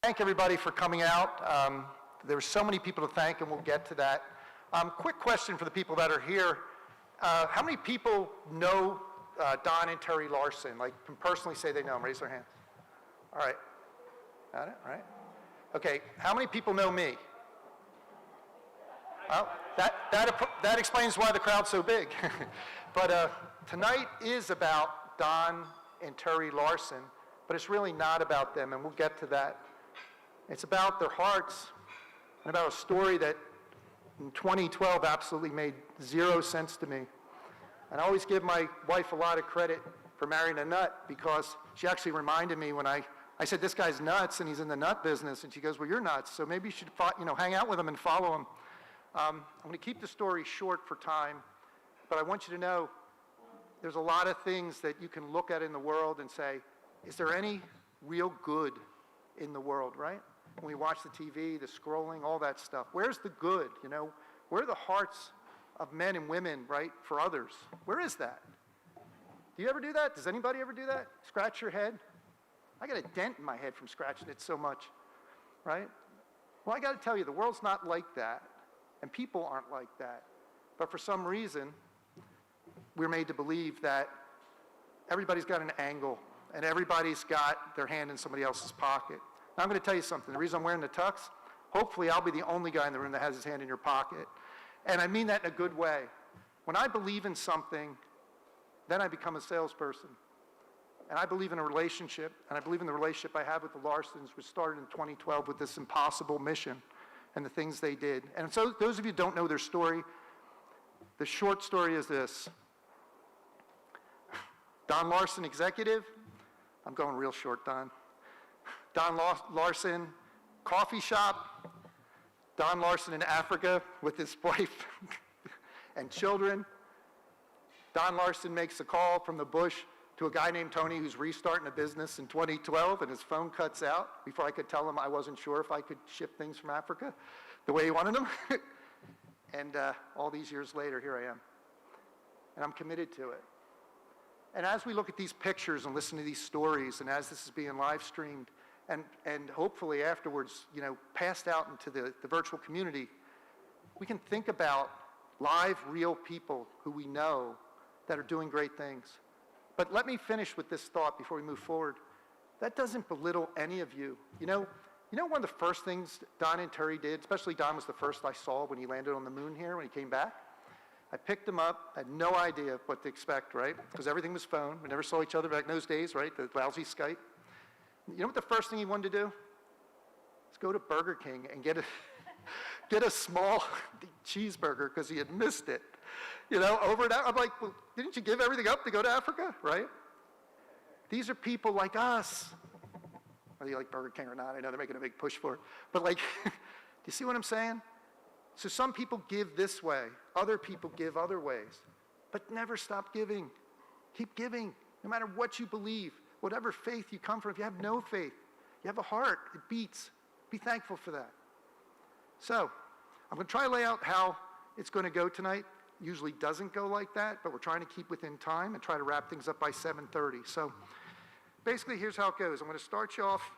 Thank everybody for coming out. There were so many people to thank, and we'll get to that. Quick question for the people that are here. How many people know Don and Terry Larson? Like, can personally say they know them? Raise their hand. All right. Got it? All right. Okay. How many people know me? Well, that explains why the crowd's so big. But tonight is about Don and Terry Larson, but it's really not about them, and we'll get to that. It's about their hearts and about a story that in 2012 absolutely made zero sense to me. And I always give my wife a lot of credit for marrying a nut, because she actually reminded me when I said, this guy's nuts and he's in the nut business, and she goes, well, you're nuts, so maybe you should hang out with him and follow him. I'm going to keep the story short for time, but I want you to know there's a lot of things that you can look at in the world and say, is there any real good in the world, right? When we watch the TV, the scrolling, all that stuff, where's the good, Where are the hearts of men and women, right, for others? Where is that? Do you ever do that? Does anybody ever do that? Scratch your head? I got a dent in my head from scratching it so much, right? Well, I got to tell you, the world's not like that, and people aren't like that. But for some reason, we're made to believe that everybody's got an angle, and everybody's got their hand in somebody else's pocket. Now, I'm going to tell you something. The reason I'm wearing the tux, hopefully I'll be the only guy in the room that has his hand in your pocket. And I mean that in a good way. When I believe in something, then I become a salesperson. And I believe in a relationship, and I believe in the relationship I have with the Larsons, which started in 2012 with this impossible mission and the things they did. And so those of you who don't know their story, the short story is this. Don Larson, executive. I'm going real short, Don. Don Larson, coffee shop. Don Larson in Africa with his wife and children. Don Larson makes a call from the bush to a guy named Tony who's restarting a business in 2012, and his phone cuts out before I could tell him I wasn't sure if I could ship things from Africa the way he wanted them. And all these years later, here I am. And I'm committed to it. And as we look at these pictures and listen to these stories, and as this is being live streamed, and hopefully afterwards, passed out into the virtual community, we can think about live, real people who we know that are doing great things. But let me finish with this thought before we move forward. That doesn't belittle any of you. You know one of the first things Don and Terry did, especially Don was the first I saw when he landed on the moon here, when he came back? I picked him up, had no idea what to expect, right? Because everything was phone. We never saw each other back in those days, right? The lousy Skype. You know what the first thing he wanted to do? Let's go to Burger King and get a small cheeseburger because he had missed it. Over and out. I'm like, well, didn't you give everything up to go to Africa, right? These are people like us. Whether you like Burger King or not, I know they're making a big push for it. But do you see what I'm saying? So some people give this way. Other people give other ways. But never stop giving. Keep giving, no matter what you believe. Whatever faith you come from, if you have no faith, you have a heart, it beats. Be thankful for that. So, I'm going to try to lay out how it's going to go tonight. Usually doesn't go like that, but we're trying to keep within time and try to wrap things up by 7:30. So, basically, here's how it goes. I'm going to start you off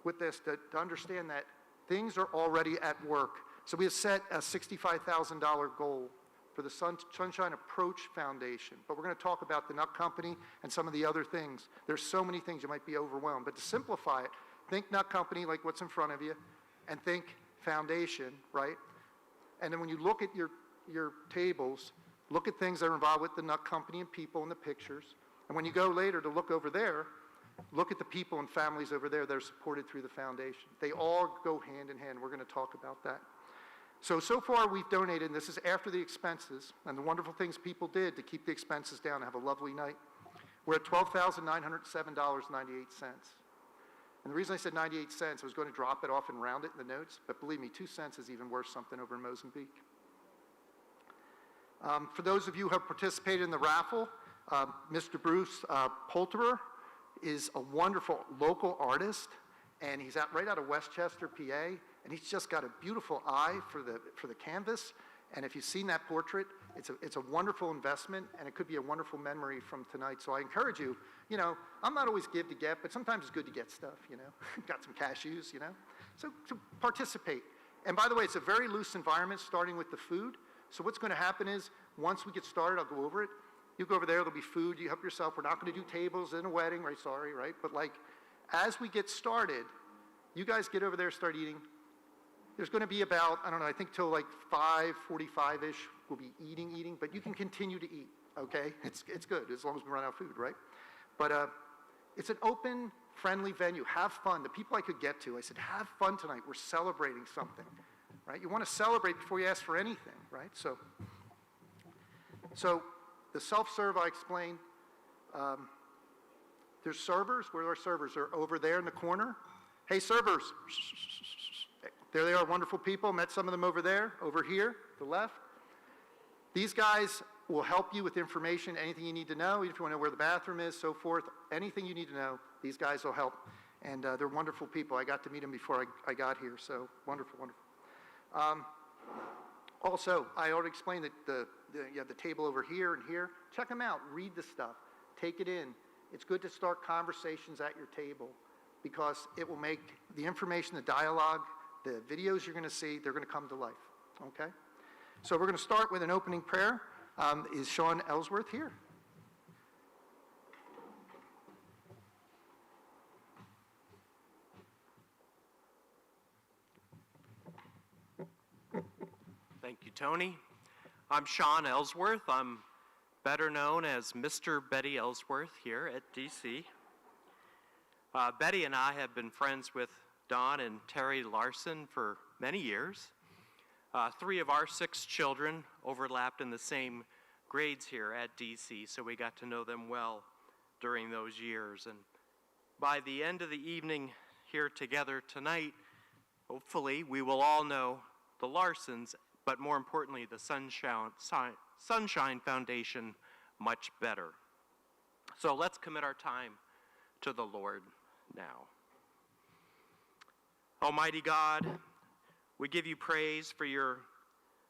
with this to understand that things are already at work. So we have set a $65,000 goal for the Sunshine Approach Foundation. But we're going to talk about the Nut Company and some of the other things. There's so many things you might be overwhelmed. But to simplify it, think Nut Company like what's in front of you, and think foundation, right? And then when you look at your tables, look at things that are involved with the Nut Company and people in the pictures. And when you go later to look over there, look at the people and families over there that are supported through the foundation. They all go hand in hand. We're going to talk about that. So far we've donated, and this is after the expenses, and the wonderful things people did to keep the expenses down and have a lovely night. We're at $12,907.98. And the reason I said 98 cents, I was going to drop it off and round it in the notes, but believe me, 2 cents is even worth something over in Mozambique. For those of you who have participated in the raffle, Mr. Bruce Polterer is a wonderful local artist, and he's right out of Westchester, PA, and he's just got a beautiful eye for the canvas. And if you've seen that portrait, It's a wonderful investment, and it could be a wonderful memory from tonight. So I encourage you, I'm not always give to get, but sometimes it's good to get stuff, Got some cashews, So participate. And by the way, it's a very loose environment, starting with the food. So what's going to happen is, once we get started, I'll go over it. You go over there, there'll be food, you help yourself. We're not going to do tables in a wedding, right? Sorry, right? But as we get started, you guys get over there, start eating. There's going to be about, I don't know, I think till 5:45-ish, we'll be eating, but you can continue to eat, okay? It's good, as long as we run out of food, right? But it's an open, friendly venue. Have fun. The people I could get to, I said, have fun tonight. We're celebrating something, right? You want to celebrate before you ask for anything, right? So the self-serve I explained. There's servers. Where are servers? They're over there in the corner. Hey, servers. There they are, wonderful people. Met some of them over there, over here, the left. These guys will help you with information, anything you need to know, if you want to know where the bathroom is, so forth. Anything you need to know, these guys will help. And they're wonderful people. I got to meet them before I got here, so wonderful, wonderful. Also, I already explained that you have the table over here and here. Check them out. Read the stuff. Take it in. It's good to start conversations at your table because it will make the information, the dialogue, the videos you're going to see, they're going to come to life, okay? So we're going to start with an opening prayer. Is Sean Ellsworth here? Thank you, Tony. I'm Sean Ellsworth. I'm better known as Mr. Betty Ellsworth here at DC. Betty and I have been friends with Don and Terry Larson for many years. 3 of our 6 children overlapped in the same grades here at DC, so we got to know them well during those years. And by the end of the evening here together tonight, hopefully we will all know the Larsons, but more importantly, the Sunshine Foundation much better. So let's commit our time to the Lord now. Almighty God, we give you praise for your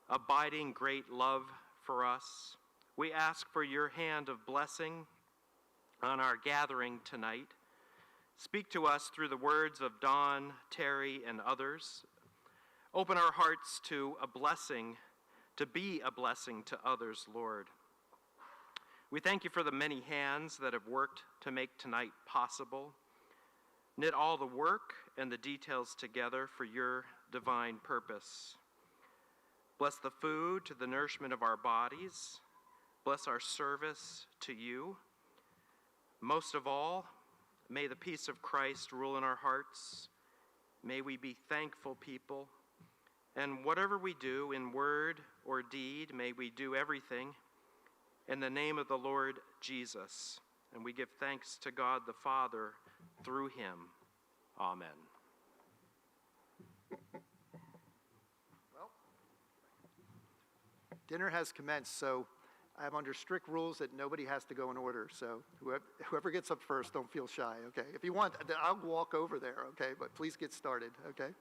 abiding great love for us. We ask for your hand of blessing on our gathering tonight. Speak to us through the words of Don, Terry, and others. Open our hearts to a blessing, to be a blessing to others, Lord. We thank you for the many hands that have worked to make tonight possible. Knit all the work and the details together for your divine purpose. Bless the food to the nourishment of our bodies. Bless our service to you. Most of all, may the peace of Christ rule in our hearts. May we be thankful people. And whatever we do in word or deed, may we do everything in the name of the Lord Jesus. And we give thanks to God the Father through him. Amen. Well, dinner has commenced, so I'm under strict rules that nobody has to go in order. So whoever gets up first, don't feel shy, okay? If you want, I'll walk over there, okay? But please get started, okay?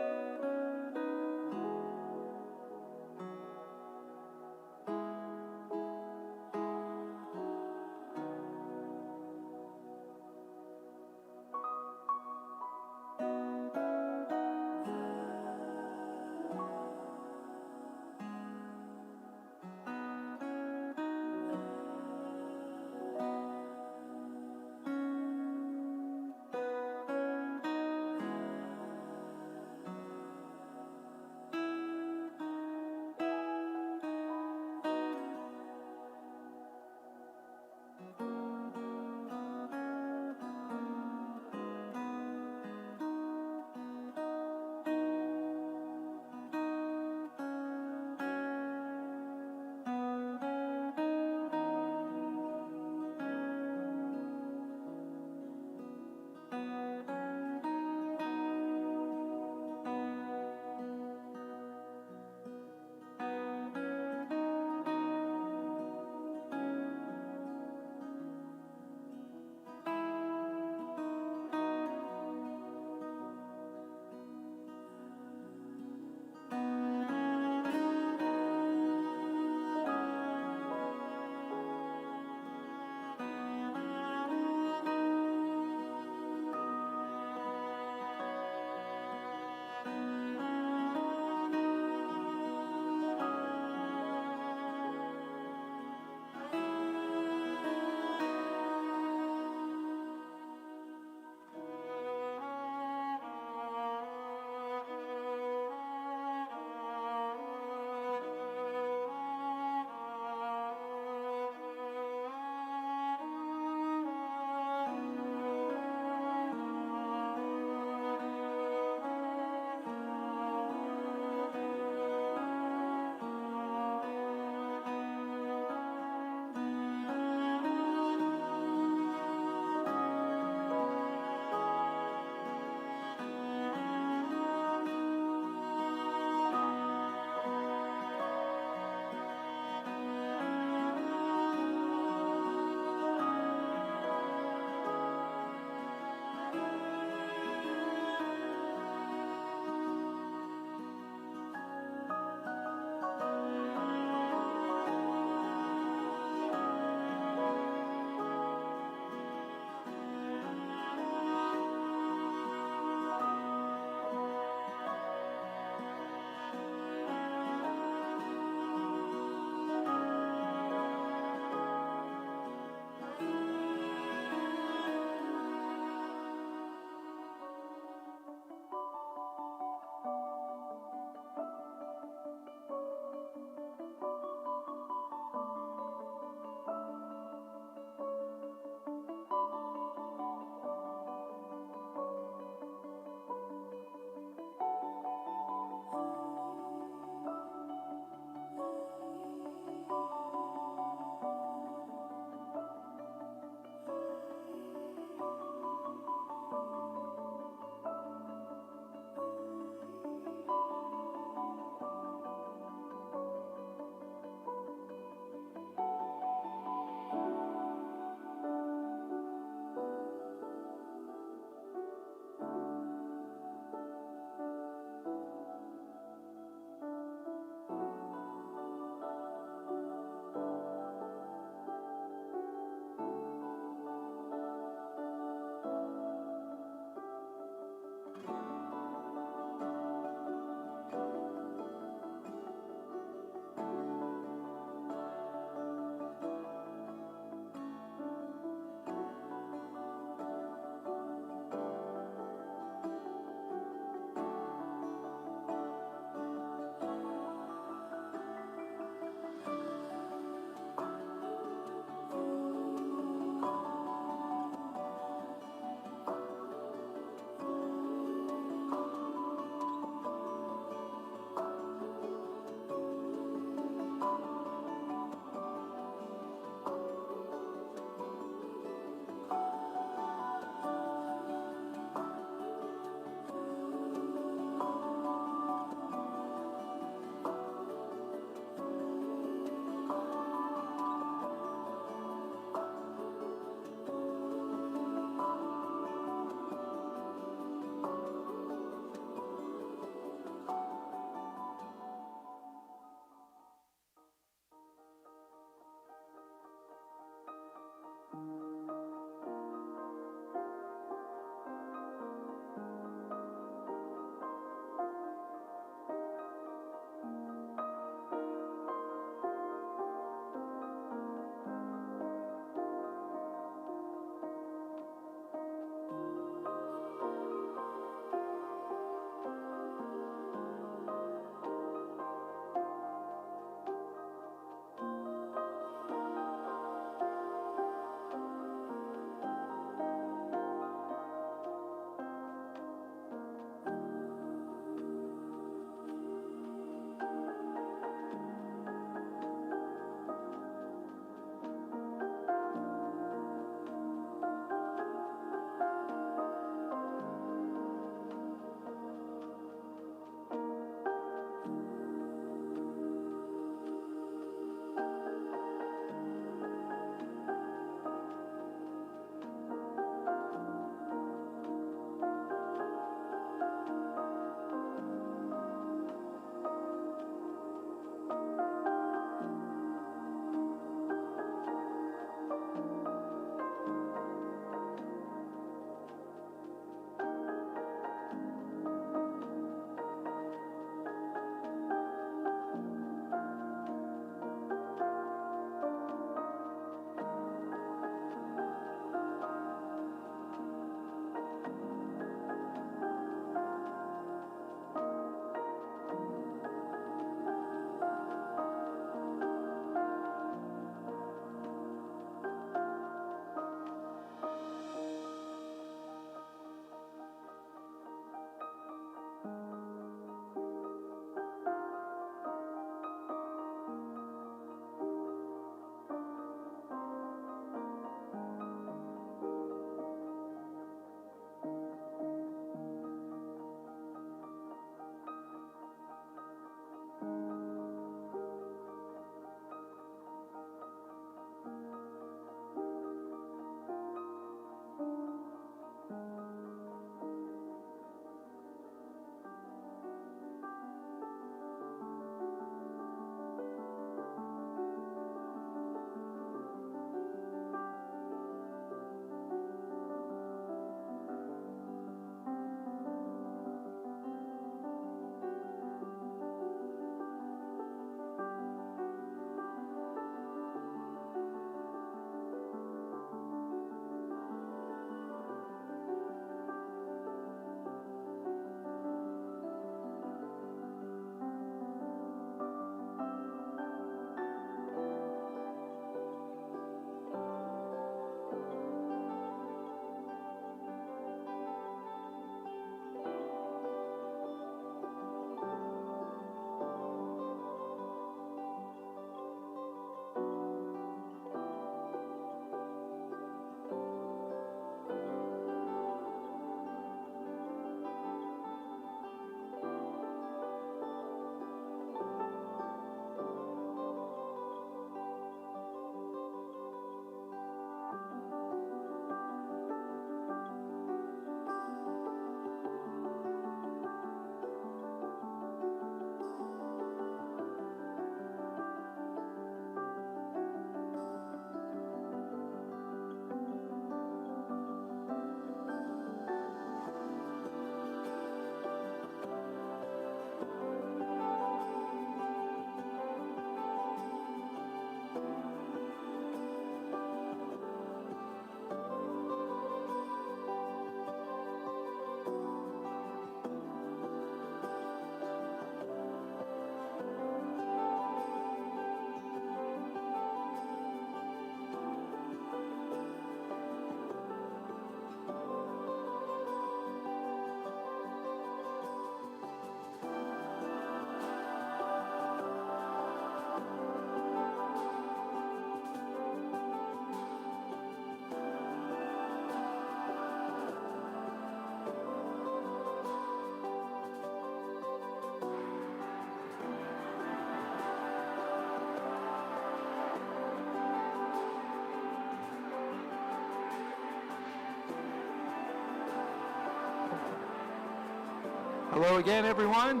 Hello again, everyone.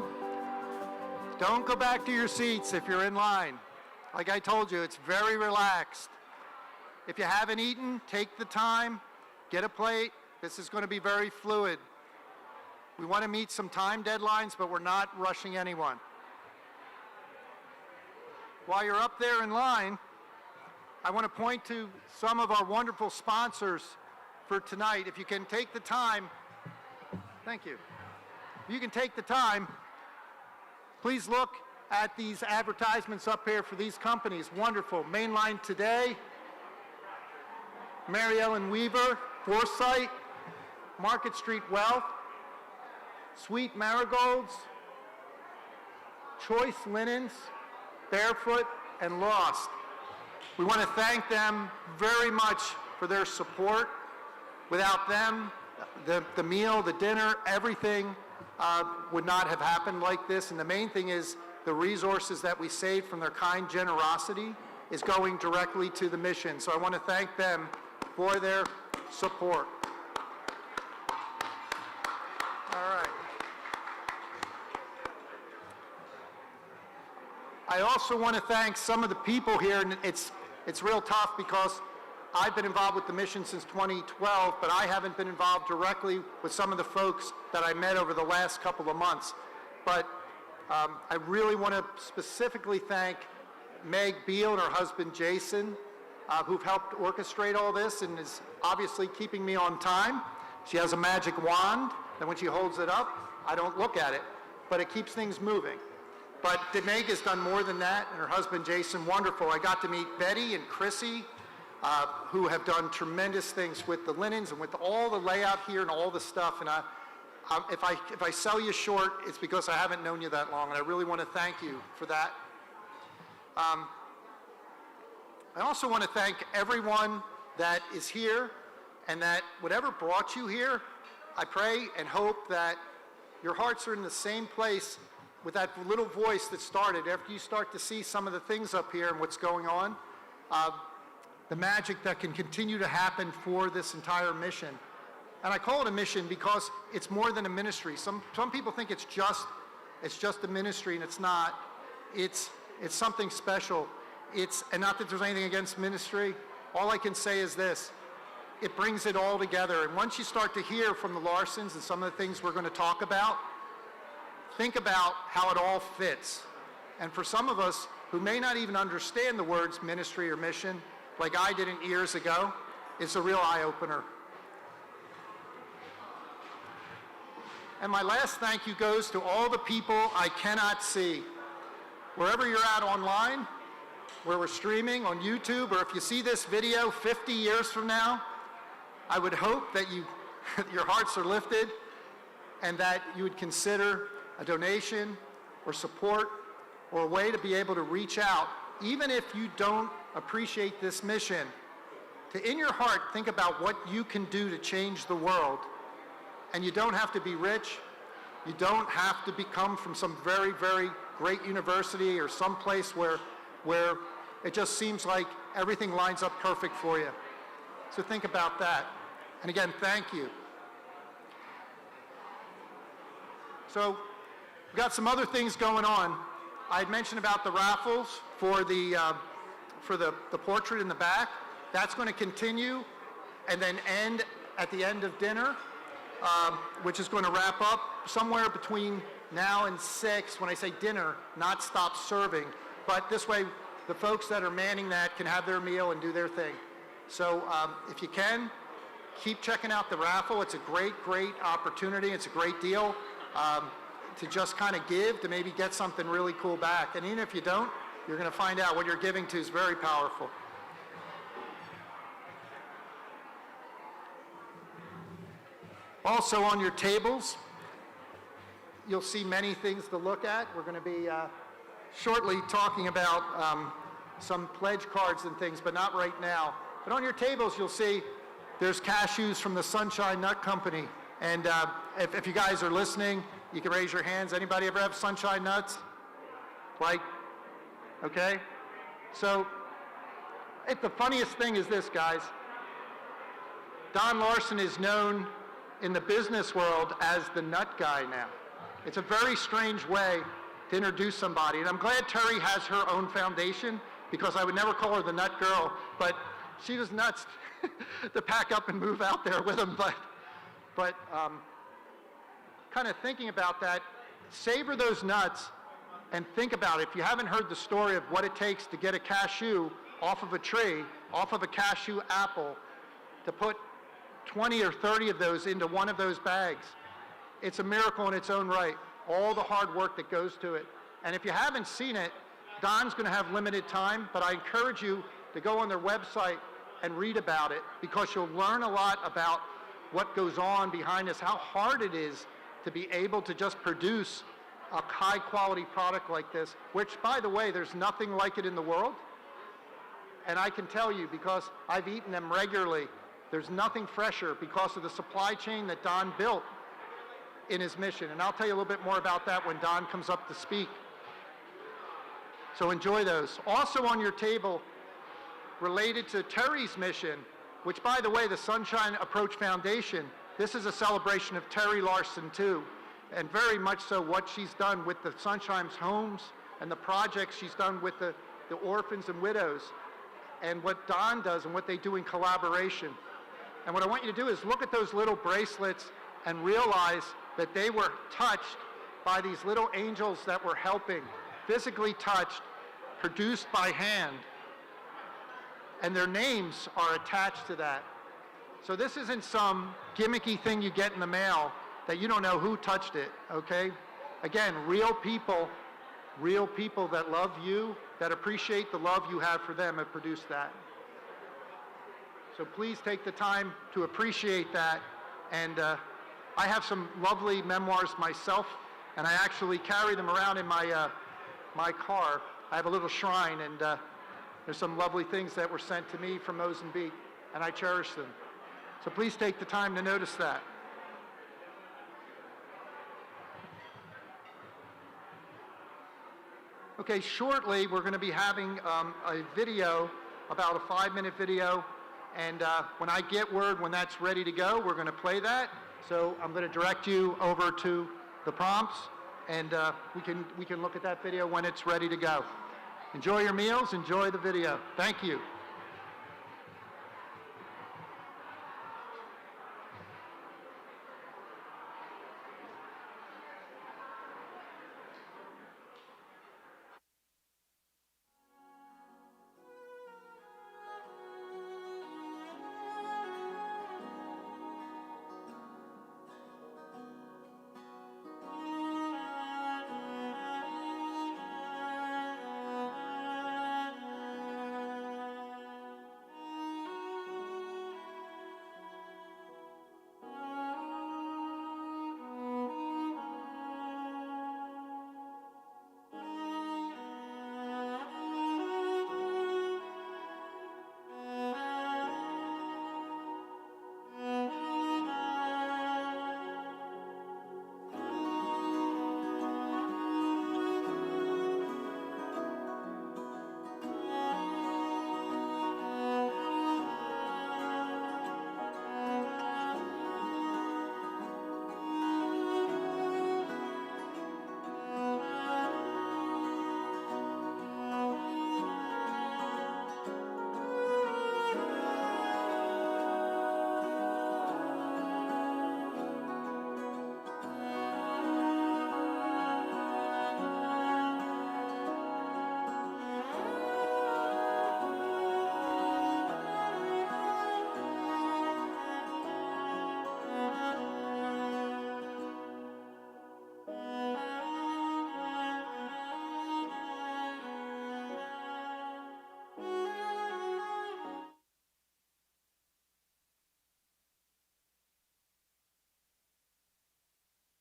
Don't go back to your seats if you're in line. Like I told you, it's very relaxed. If you haven't eaten, take the time, get a plate. This is going to be very fluid. We want to meet some time deadlines, but we're not rushing anyone. While you're up there in line, I want to point to some of our wonderful sponsors for tonight. If you can take the time, thank you. If you can take the time, please look at these advertisements up here for these companies. Wonderful. Mainline Today, Mary Ellen Weaver, Foresight, Market Street Wealth, Sweet Marigolds, Choice Linens, Barefoot, and Lost. We want to thank them very much for their support. Without them, the meal, the dinner, everything would not have happened like this. And the main thing is the resources that we saved from their kind generosity is going directly to the mission. So I want to thank them for their support. All right. I also want to thank some of the people here, and it's real tough because I've been involved with the mission since 2012, but I haven't been involved directly with some of the folks that I met over the last couple of months. But I really want to specifically thank Meg Beal and her husband Jason, who've helped orchestrate all this and is obviously keeping me on time. She has a magic wand, and when she holds it up, I don't look at it, but it keeps things moving. But Meg has done more than that, and her husband Jason, wonderful. I got to meet Betty and Chrissy, who have done tremendous things with the linens and with all the layout here and all the stuff. And if I sell you short, it's because I haven't known you that long, and I really want to thank you for that. I also want to thank everyone that is here, and that whatever brought you here, I pray and hope that your hearts are in the same place with that little voice that started after you start to see some of the things up here and what's going on, the magic that can continue to happen for this entire mission. And I call it a mission because it's more than a ministry. Some people think it's just a ministry, and it's not. It's something special. And not that there's anything against ministry. All I can say is this: it brings it all together. And once you start to hear from the Larsons and some of the things we're going to talk about, think about how it all fits. And for some of us who may not even understand the words ministry or mission, like I didn't years ago, it's a real eye-opener. And my last thank you goes to all the people I cannot see. Wherever you're at online, where we're streaming on YouTube, or if you see this video 50 years from now, I would hope that your hearts are lifted and that you would consider a donation or support or a way to be able to reach out, even if you don't appreciate this mission, to in your heart think about what you can do to change the world. And you don't have to be rich. You don't have to come from some very, very great university or some place where it just seems like everything lines up perfect for you. So think about that. And again, thank you. So we've got some other things going on. I had mentioned about the raffles for the portrait in the back. That's going to continue and then end at the end of dinner, which is going to wrap up somewhere between now and 6. When I say dinner, not stop serving, but this way the folks that are manning that can have their meal and do their thing. So if you can, keep checking out the raffle. It's a great, great opportunity. It's a great deal to just kind of give, to maybe get something really cool back. And even if you don't, you're going to find out what you're giving to is very powerful. Also on your tables, you'll see many things to look at. We're going to be shortly talking about some pledge cards and things, but not right now. But on your tables, you'll see there's cashews from the Sunshine Nut Company. And if you guys are listening, you can raise your hands. Anybody ever have Sunshine Nuts? Like, okay? So the funniest thing is this, guys. Don Larson is known in the business world as the nut guy now. It's a very strange way to introduce somebody. And I'm glad Terry has her own foundation, because I would never call her the nut girl, but she was nuts to pack up and move out there with them. But kind of thinking about that, savor those nuts and think about it. If you haven't heard the story of what it takes to get a cashew off of a tree, off of a cashew apple, to put 20 or 30 of those into one of those bags, it's a miracle in its own right. All the hard work that goes to it. And if you haven't seen it, Don's going to have limited time, but I encourage you to go on their website and read about it, because you'll learn a lot about what goes on behind this, how hard it is to be able to just produce a high quality product like this, which, by the way, there's nothing like it in the world. And I can tell you, because I've eaten them regularly, there's nothing fresher because of the supply chain that Don built in his mission. And I'll tell you a little bit more about that when Don comes up to speak. So enjoy those. Also on your table, related to Terry's mission, which, by the way, the Sunshine Approach Foundation, this is a celebration of Terry Larson too, and very much so what she's done with the Sunshine's homes and the projects she's done with the orphans and widows, and what Don does and what they do in collaboration. And what I want you to do is look at those little bracelets and realize that they were touched by these little angels that were helping, physically touched, produced by hand, and their names are attached to that. So this isn't some gimmicky thing you get in the mail that you don't know who touched it, okay? Again, real people that love you, that appreciate the love you have for them, have produced that. So please take the time to appreciate that. And I have some lovely memoirs myself, and I actually carry them around in my car. I have a little shrine, and there's some lovely things that were sent to me from Mozambique, and I cherish them. So please take the time to notice that. Okay, shortly we're going to be having a video, about a 5-minute video, and when I get word when that's ready to go, we're going to play that. So I'm going to direct you over to the prompts, and we can look at that video when it's ready to go. Enjoy your meals, enjoy the video. Thank you.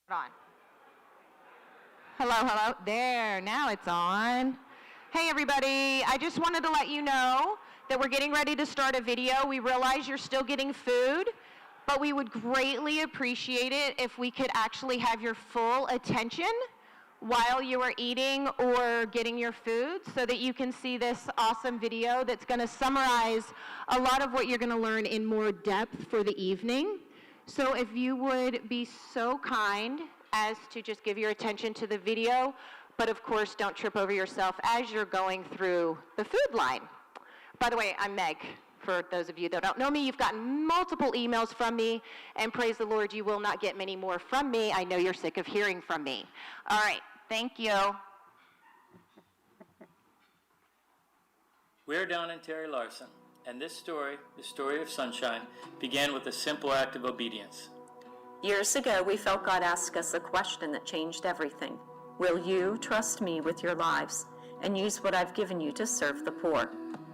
On. Hello, hello. There, now it's on. Hey everybody, I just wanted to let you know that we're getting ready to start a video. We realize you're still getting food, but we would greatly appreciate it if we could actually have your full attention while you are eating or getting your food, so that you can see this awesome video that's going to summarize a lot of what you're going to learn in more depth for the evening. So if you would be so kind as to just give your attention to the video, but of course don't trip over yourself as you're going through the food line. By the way, I'm Meg. For those of you that don't know me, you've gotten multiple emails from me, and praise the Lord, you will not get many more from me. I know you're sick of hearing from me. All right, thank you. We're Don and Terry Larson, and this story, the story of Sunshine, began with a simple act of obedience. Years ago, we felt God ask us a question that changed everything. Will you trust me with your lives and use what I've given you to serve the poor?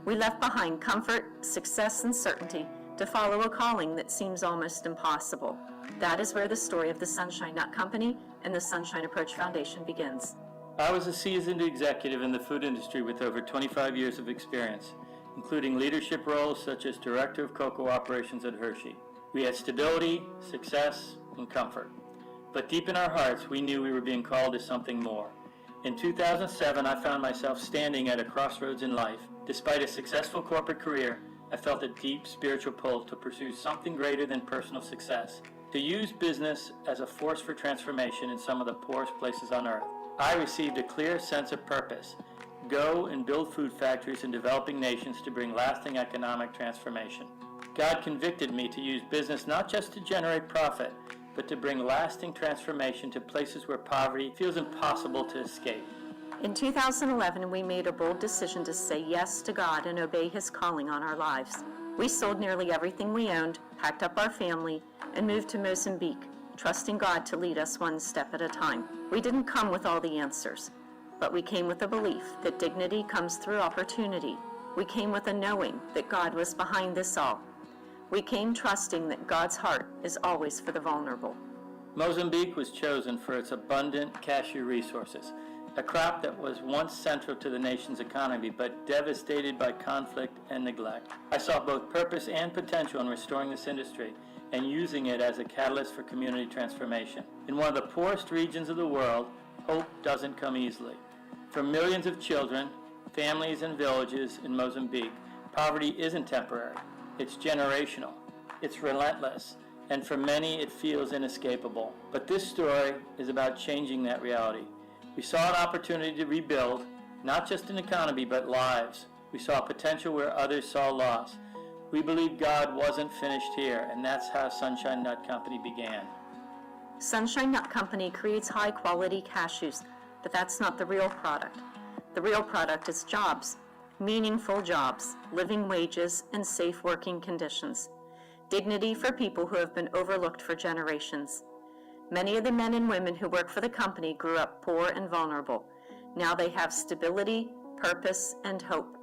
We left behind comfort, success, and certainty to follow a calling that seems almost impossible. That is where the story of the Sunshine Nut Company and the Sunshine Approach Foundation begins. I was a seasoned executive in the food industry with over 25 years of experience, including leadership roles such as Director of Cocoa Operations at Hershey. We had stability, success, and comfort. But deep in our hearts, we knew we were being called to something more. In 2007, I found myself standing at a crossroads in life. Despite a successful corporate career, I felt a deep spiritual pull to pursue something greater than personal success, to use business as a force for transformation in some of the poorest places on earth. I received a clear sense of purpose: go and build food factories in developing nations to bring lasting economic transformation. God convicted me to use business not just to generate profit, but to bring lasting transformation to places where poverty feels impossible to escape. In 2011, we made a bold decision to say yes to God and obey His calling on our lives. We sold nearly everything we owned, packed up our family, and moved to Mozambique, trusting God to lead us one step at a time. We didn't come with all the answers, but we came with a belief that dignity comes through opportunity. We came with a knowing that God was behind this all. We came trusting that God's heart is always for the vulnerable. Mozambique was chosen for its abundant cashew resources, a crop that was once central to the nation's economy but devastated by conflict and neglect. I saw both purpose and potential in restoring this industry and using it as a catalyst for community transformation. In one of the poorest regions of the world, hope doesn't come easily. For millions of children, families, and villages in Mozambique, poverty isn't temporary. It's generational. It's relentless. And for many, it feels inescapable. But this story is about changing that reality. We saw an opportunity to rebuild, not just an economy, but lives. We saw potential where others saw loss. We believed God wasn't finished here, and that's how Sunshine Nut Company began. Sunshine Nut Company creates high-quality cashews, but that's not the real product. The real product is jobs, meaningful jobs, living wages, and safe working conditions. Dignity for people who have been overlooked for generations. Many of the men and women who work for the company grew up poor and vulnerable. Now they have stability, purpose, and hope.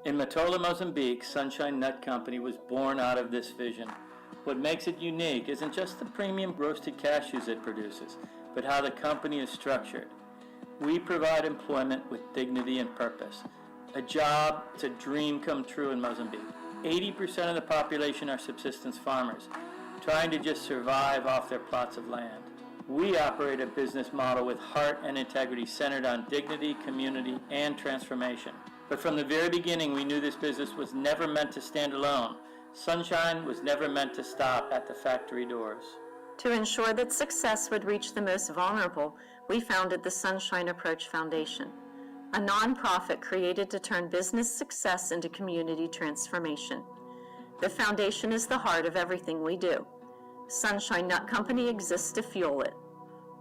In Matola, Mozambique, Sunshine Nut Company was born out of this vision. What makes it unique isn't just the premium roasted cashews it produces, but how the company is structured. We provide employment with dignity and purpose. A job, it's a dream come true in Mozambique. 80% of the population are subsistence farmers, trying to just survive off their plots of land. We operate a business model with heart and integrity centered on dignity, community, and transformation. But from the very beginning, we knew this business was never meant to stand alone. Sunshine was never meant to stop at the factory doors. To ensure that success would reach the most vulnerable, we founded the Sunshine Approach Foundation, a nonprofit created to turn business success into community transformation. The foundation is the heart of everything we do. Sunshine Nut Company exists to fuel it,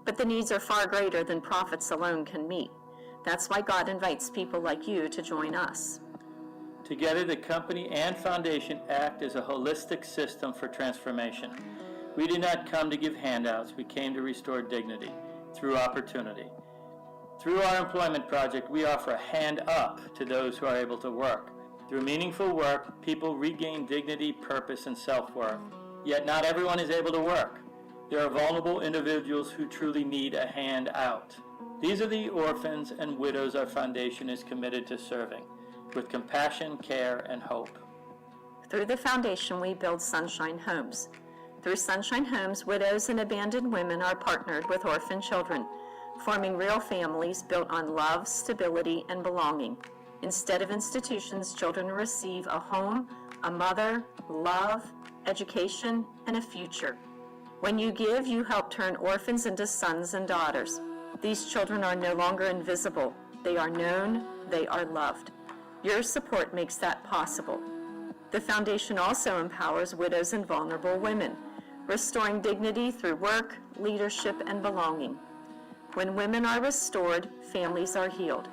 but the needs are far greater than profits alone can meet. That's why God invites people like you to join us. Together, the company and foundation act as a holistic system for transformation. We did not come to give handouts. We came to restore dignity through opportunity. Through our employment project, we offer a hand up to those who are able to work. Through meaningful work, people regain dignity, purpose, and self-worth. Yet not everyone is able to work. There are vulnerable individuals who truly need a hand out. These are the orphans and widows our foundation is committed to serving, with compassion, care, and hope. Through the foundation, we build Sunshine Homes. Through Sunshine Homes, widows and abandoned women are partnered with orphan children, forming real families built on love, stability, and belonging. Instead of institutions, children receive a home, a mother, love, education, and a future. When you give, you help turn orphans into sons and daughters. These children are no longer invisible. They are known, they are loved. Your support makes that possible. The foundation also empowers widows and vulnerable women, restoring dignity through work, leadership, and belonging. When women are restored, families are healed.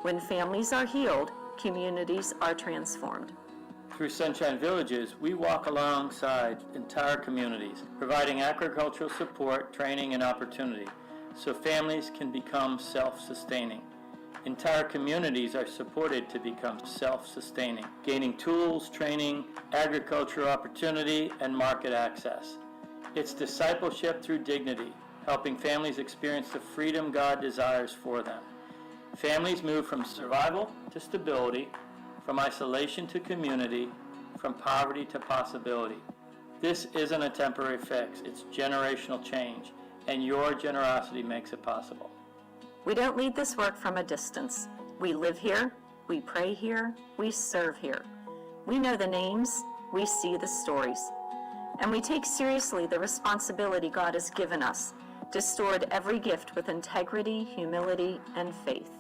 When families are healed, communities are transformed. Through Sunshine Villages, we walk alongside entire communities, providing agricultural support, training, and opportunity so families can become self-sustaining. Entire communities are supported to become self-sustaining, gaining tools, training, agricultural opportunity, and market access. It's discipleship through dignity, helping families experience the freedom God desires for them. Families move from survival to stability, from isolation to community, from poverty to possibility. This isn't a temporary fix, it's generational change, and your generosity makes it possible. We don't lead this work from a distance. We live here, we pray here, we serve here. We know the names, we see the stories. And we take seriously the responsibility God has given us to steward every gift with integrity, humility, and faith.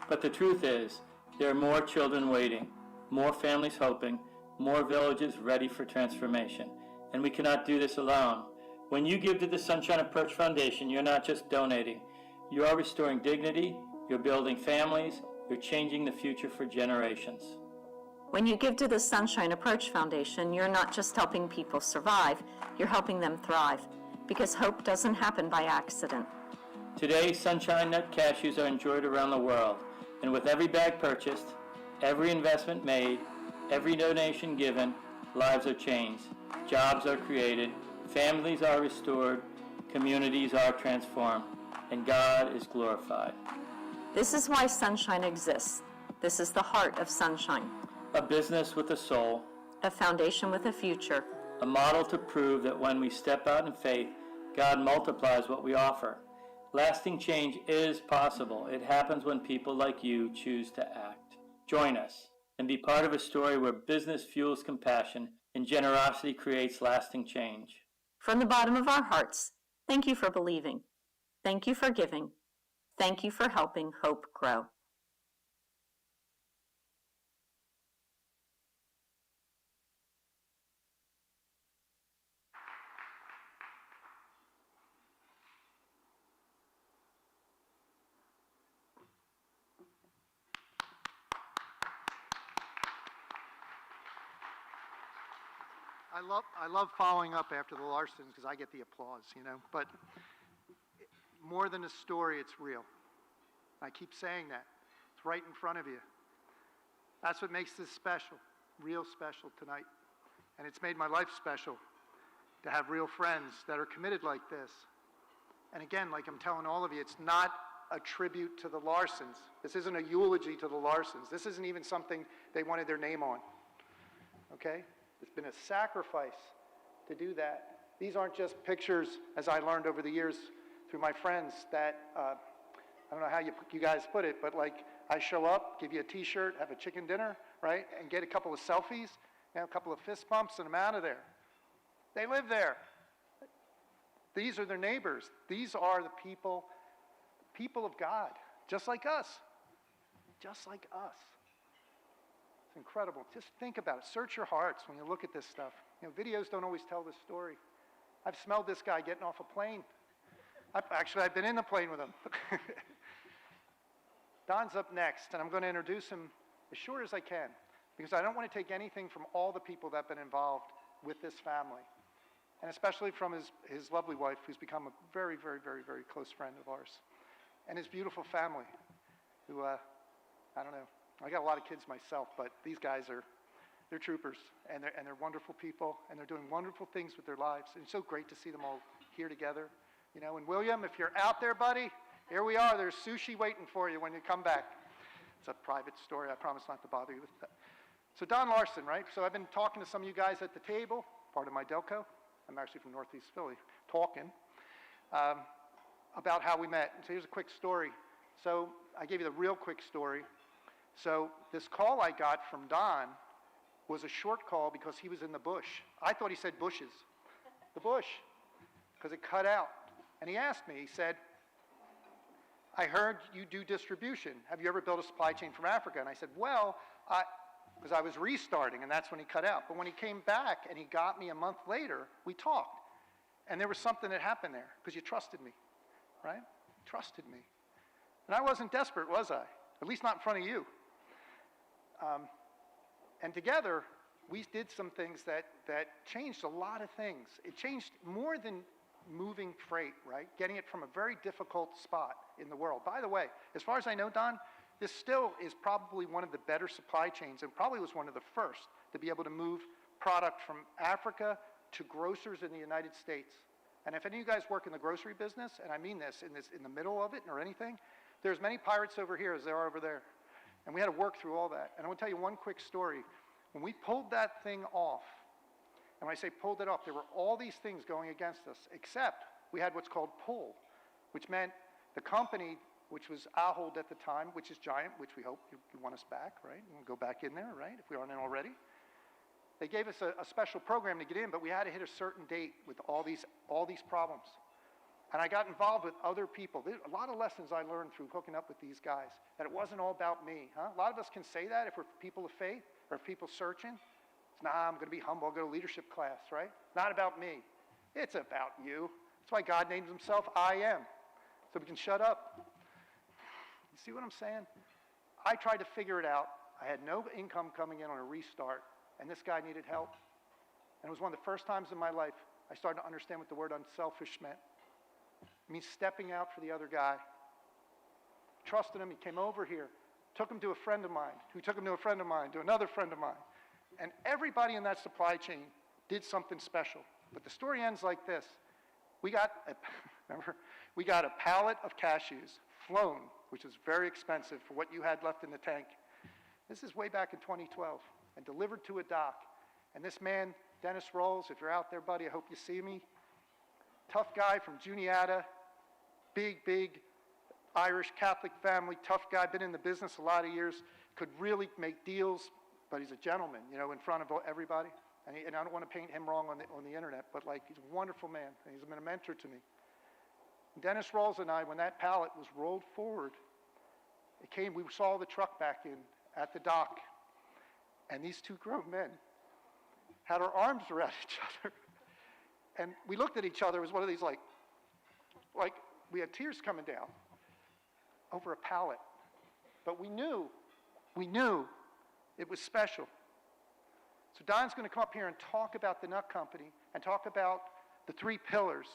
But the truth is, there are more children waiting, more families hoping, more villages ready for transformation. And we cannot do this alone. When you give to the Sunshine Approach Foundation, you're not just donating. You are restoring dignity, you're building families, you're changing the future for generations. When you give to the Sunshine Approach Foundation, you're not just helping people survive, you're helping them thrive. Because hope doesn't happen by accident. Today, Sunshine Nut cashews are enjoyed around the world. And with every bag purchased, every investment made, every donation given, lives are changed, jobs are created, families are restored, communities are transformed, and God is glorified. This is why Sunshine exists. This is the heart of Sunshine. A business with a soul, A foundation with a future. a model to prove that when we step out in faith, God multiplies what we offer. Lasting change is possible. It happens when people like you choose to act. Join us and be part of a story where business fuels compassion and generosity creates lasting change. From the bottom of our hearts, thank you for believing. Thank you for giving. Thank you for helping hope grow. I love following up after the Larsons because I get the applause, you know. But more than a story, it's real. I keep saying that. It's right in front of you. That's what makes this special, real special tonight. And it's made my life special to have real friends that are committed like this. And again, like I'm telling all of you, it's not a tribute to the Larsons. This isn't a eulogy to the Larsons. This isn't even something they wanted their name on. Okay? It's been a sacrifice to do that. These aren't just pictures, as I learned over the years through my friends, that, I don't know how you guys put it, but like I show up, give you a t-shirt, have a chicken dinner, right? And get a couple of selfies, and a couple of fist bumps, and I'm out of there. They live there. These are their neighbors. These are the people of God, just like us. Just like us. It's incredible. Just think about it. Search your hearts when you look at this stuff. You know, videos don't always tell the story. I've smelled this guy getting off a plane. I've been in the plane with him. Don's up next, and I'm going to introduce him as short as I can, because I don't want to take anything from all the people that have been involved with this family, and especially from his lovely wife, who's become a very, very, very, very close friend of ours, and his beautiful family, who, I don't know, I got a lot of kids myself, but these guys they're troopers, and they're wonderful people, and they're doing wonderful things with their lives, and it's so great to see them all here together. You know, and William, if you're out there, buddy, here we are. There's sushi waiting for you when you come back. It's a private story. I promise not to bother you with that. So Don Larson, right? So I've been talking to some of you guys at the table, part of my Delco. I'm actually from Northeast Philly, talking about how we met. And so here's a quick story. So I gave you the real quick story. So this call I got from Don was a short call because he was in the bush. I thought he said bushes. The bush. because it cut out. And he asked me, he said, I heard you do distribution. Have you ever built a supply chain from Africa? And I said, well, because I was restarting, and that's when he cut out. But when he came back and he got me a month later, we talked. And there was something that happened there, because you trusted me, right? You trusted me. And I wasn't desperate, was I? At least not in front of you. And together, we did some things that changed a lot of things. It changed more than moving freight, right? Getting it from a very difficult spot in the world. By the way, as far as I know, Don, this still is probably one of the better supply chains, and probably was one of the first to be able to move product from Africa to grocers in the United States. And if any of you guys work in the grocery business, and I mean this in the middle of it or anything, there's many pirates over here as there are over there. And we had to work through all that. And I want to tell you one quick story. When we pulled that thing off, and when I say pulled it off, there were all these things going against us, except we had what's called pull, which meant the company, which was Ahold at the time, which is Giant, which we hope you want us back, right? We'll go back in there, right, if we aren't in already. They gave us a special program to get in, but we had to hit a certain date with all these problems. And I got involved with other people. There's a lot of lessons I learned through hooking up with these guys, that it wasn't all about me, huh? A lot of us can say that if we're people of faith or if people searching. It's, nah, I'm going to be humble, I'll go to leadership class, right? Not about me. It's about you. That's why God names himself I Am, so we can shut up. You see what I'm saying? I tried to figure it out. I had no income coming in on a restart, and this guy needed help. And it was one of the first times in my life I started to understand what the word unselfish meant. It means stepping out for the other guy. Trusted him, he came over here, took him to a friend of mine, who took him to a friend of mine, to another friend of mine. And everybody in that supply chain did something special. But the story ends like this. We got a pallet of cashews flown, which is very expensive for what you had left in the tank. This is way back in 2012, and delivered to a dock. And this man, Dennis Rawls, if you're out there, buddy, I hope you see me. Tough guy from Juniata, big Irish Catholic family, tough guy, been in the business a lot of years, could really make deals, but he's a gentleman, you know, in front of everybody. And I don't want to paint him wrong on the internet, but like, he's a wonderful man, and he's been a mentor to me. And Dennis Rawls and I, when that pallet was rolled forward, we saw the truck back in at the dock, and these two grown men had our arms around each other. And we looked at each other. It was one of these like we had tears coming down over a pallet. But we knew it was special. So Don's going to come up here and talk about the Nut Company and talk about the 3 pillars.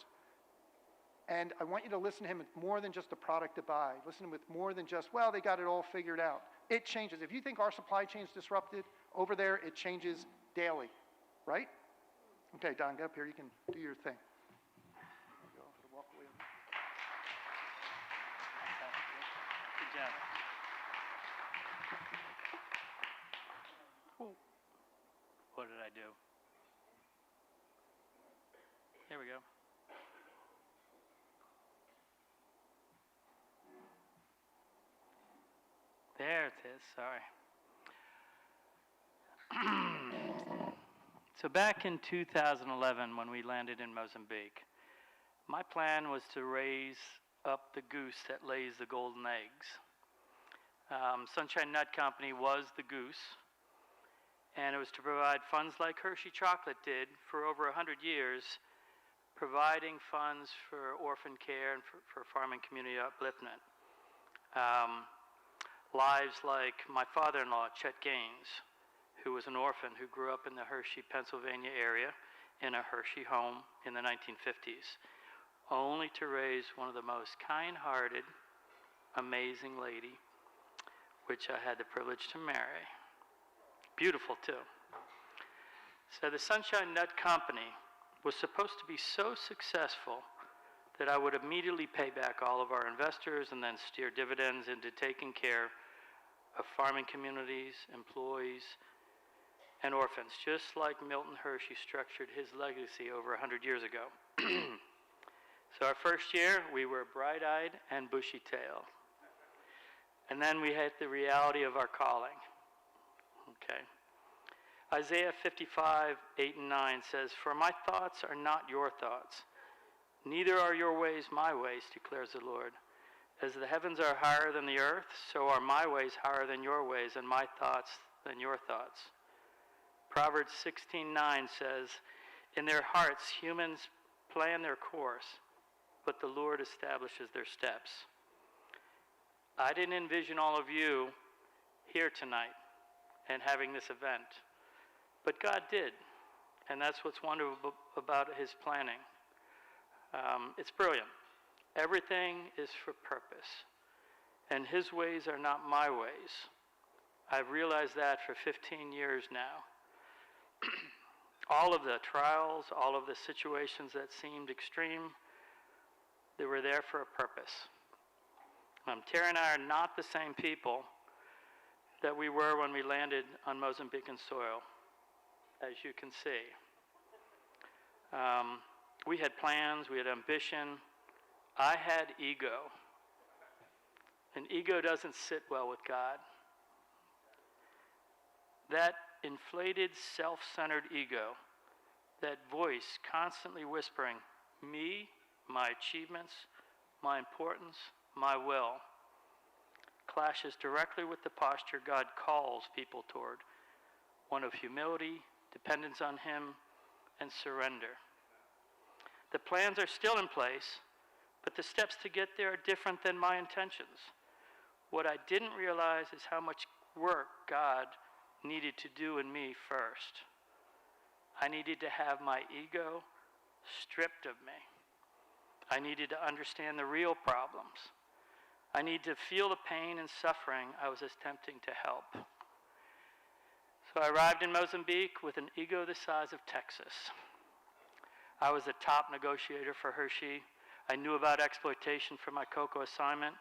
And I want you to listen to him with more than just a product to buy. Listen to him with more than just, well, they got it all figured out. It changes. If you think our supply chain is disrupted, over there it changes daily, right? Okay, Don, get up here. You can do your thing. Walk away. Good job. What did I do? There we go. There it is, sorry. So back in 2011, when we landed in Mozambique, my plan was to raise up the goose that lays the golden eggs. Sunshine Nut Company was the goose, and it was to provide funds like Hershey Chocolate did for over 100 years, providing funds for orphan care and for farming community upliftment. Lives like my father-in-law, Chet Gaines, who was an orphan who grew up in the Hershey, Pennsylvania area in a Hershey home in the 1950s, only to raise one of the most kind-hearted, amazing lady, which I had the privilege to marry. Beautiful, too. So the Sunshine Nut Company was supposed to be so successful that I would immediately pay back all of our investors and then steer dividends into taking care of farming communities, employees, and orphans, just like Milton Hershey structured his legacy over 100 years ago. So our first year, we were bright-eyed and bushy-tailed. And then we hit the reality of our calling. Okay. Isaiah 55, 8 and 9 says, "For my thoughts are not your thoughts, Neither are your ways my ways, declares the Lord. As the heavens are higher than the earth, so are my ways higher than your ways, and my thoughts than your thoughts. Proverbs 16:9 says, in their hearts humans plan their course, but the Lord establishes their steps. I didn't envision all of you here tonight and having this event, but God did, and that's what's wonderful about his planning. It's brilliant. Everything is for purpose, and his ways are not my ways. I've realized that for 15 years now. All of the trials, all of the situations that seemed extreme, they were there for a purpose. Terry and I are not the same people that we were when we landed on Mozambican soil, as you can see. We had plans, we had ambition. I had ego. And ego doesn't sit well with God. That inflated, self-centered ego, that voice constantly whispering, me, my achievements, my importance, my will, clashes directly with the posture God calls people toward, one of humility, dependence on him, and surrender. The plans are still in place, but the steps to get there are different than my intentions. What I didn't realize is how much work God needed to do in me first. I needed to have my ego stripped of me. I needed to understand the real problems. I need to feel the pain and suffering I was attempting to help. So I arrived in Mozambique with an ego the size of Texas. I was the top negotiator for Hershey. I knew about exploitation for my cocoa assignment,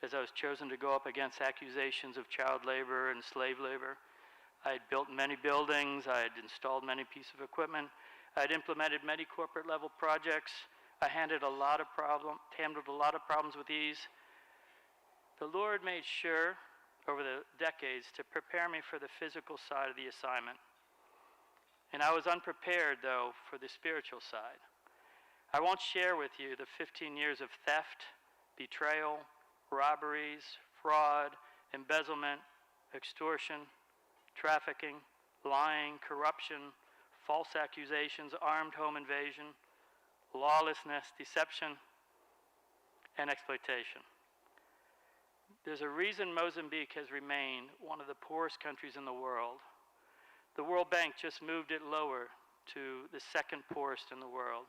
as I was chosen to go up against accusations of child labor and slave labor. I had built many buildings. I had installed many pieces of equipment. I had implemented many corporate level projects. I handled a lot of problems with ease. The Lord made sure over the decades to prepare me for the physical side of the assignment. And I was unprepared, though, for the spiritual side. I won't share with you the 15 years of theft, betrayal, robberies, fraud, embezzlement, extortion, trafficking, lying, corruption, false accusations, armed home invasion, lawlessness, deception, and exploitation. There's a reason Mozambique has remained one of the poorest countries in the world. The World Bank just moved it lower to the second poorest in the world.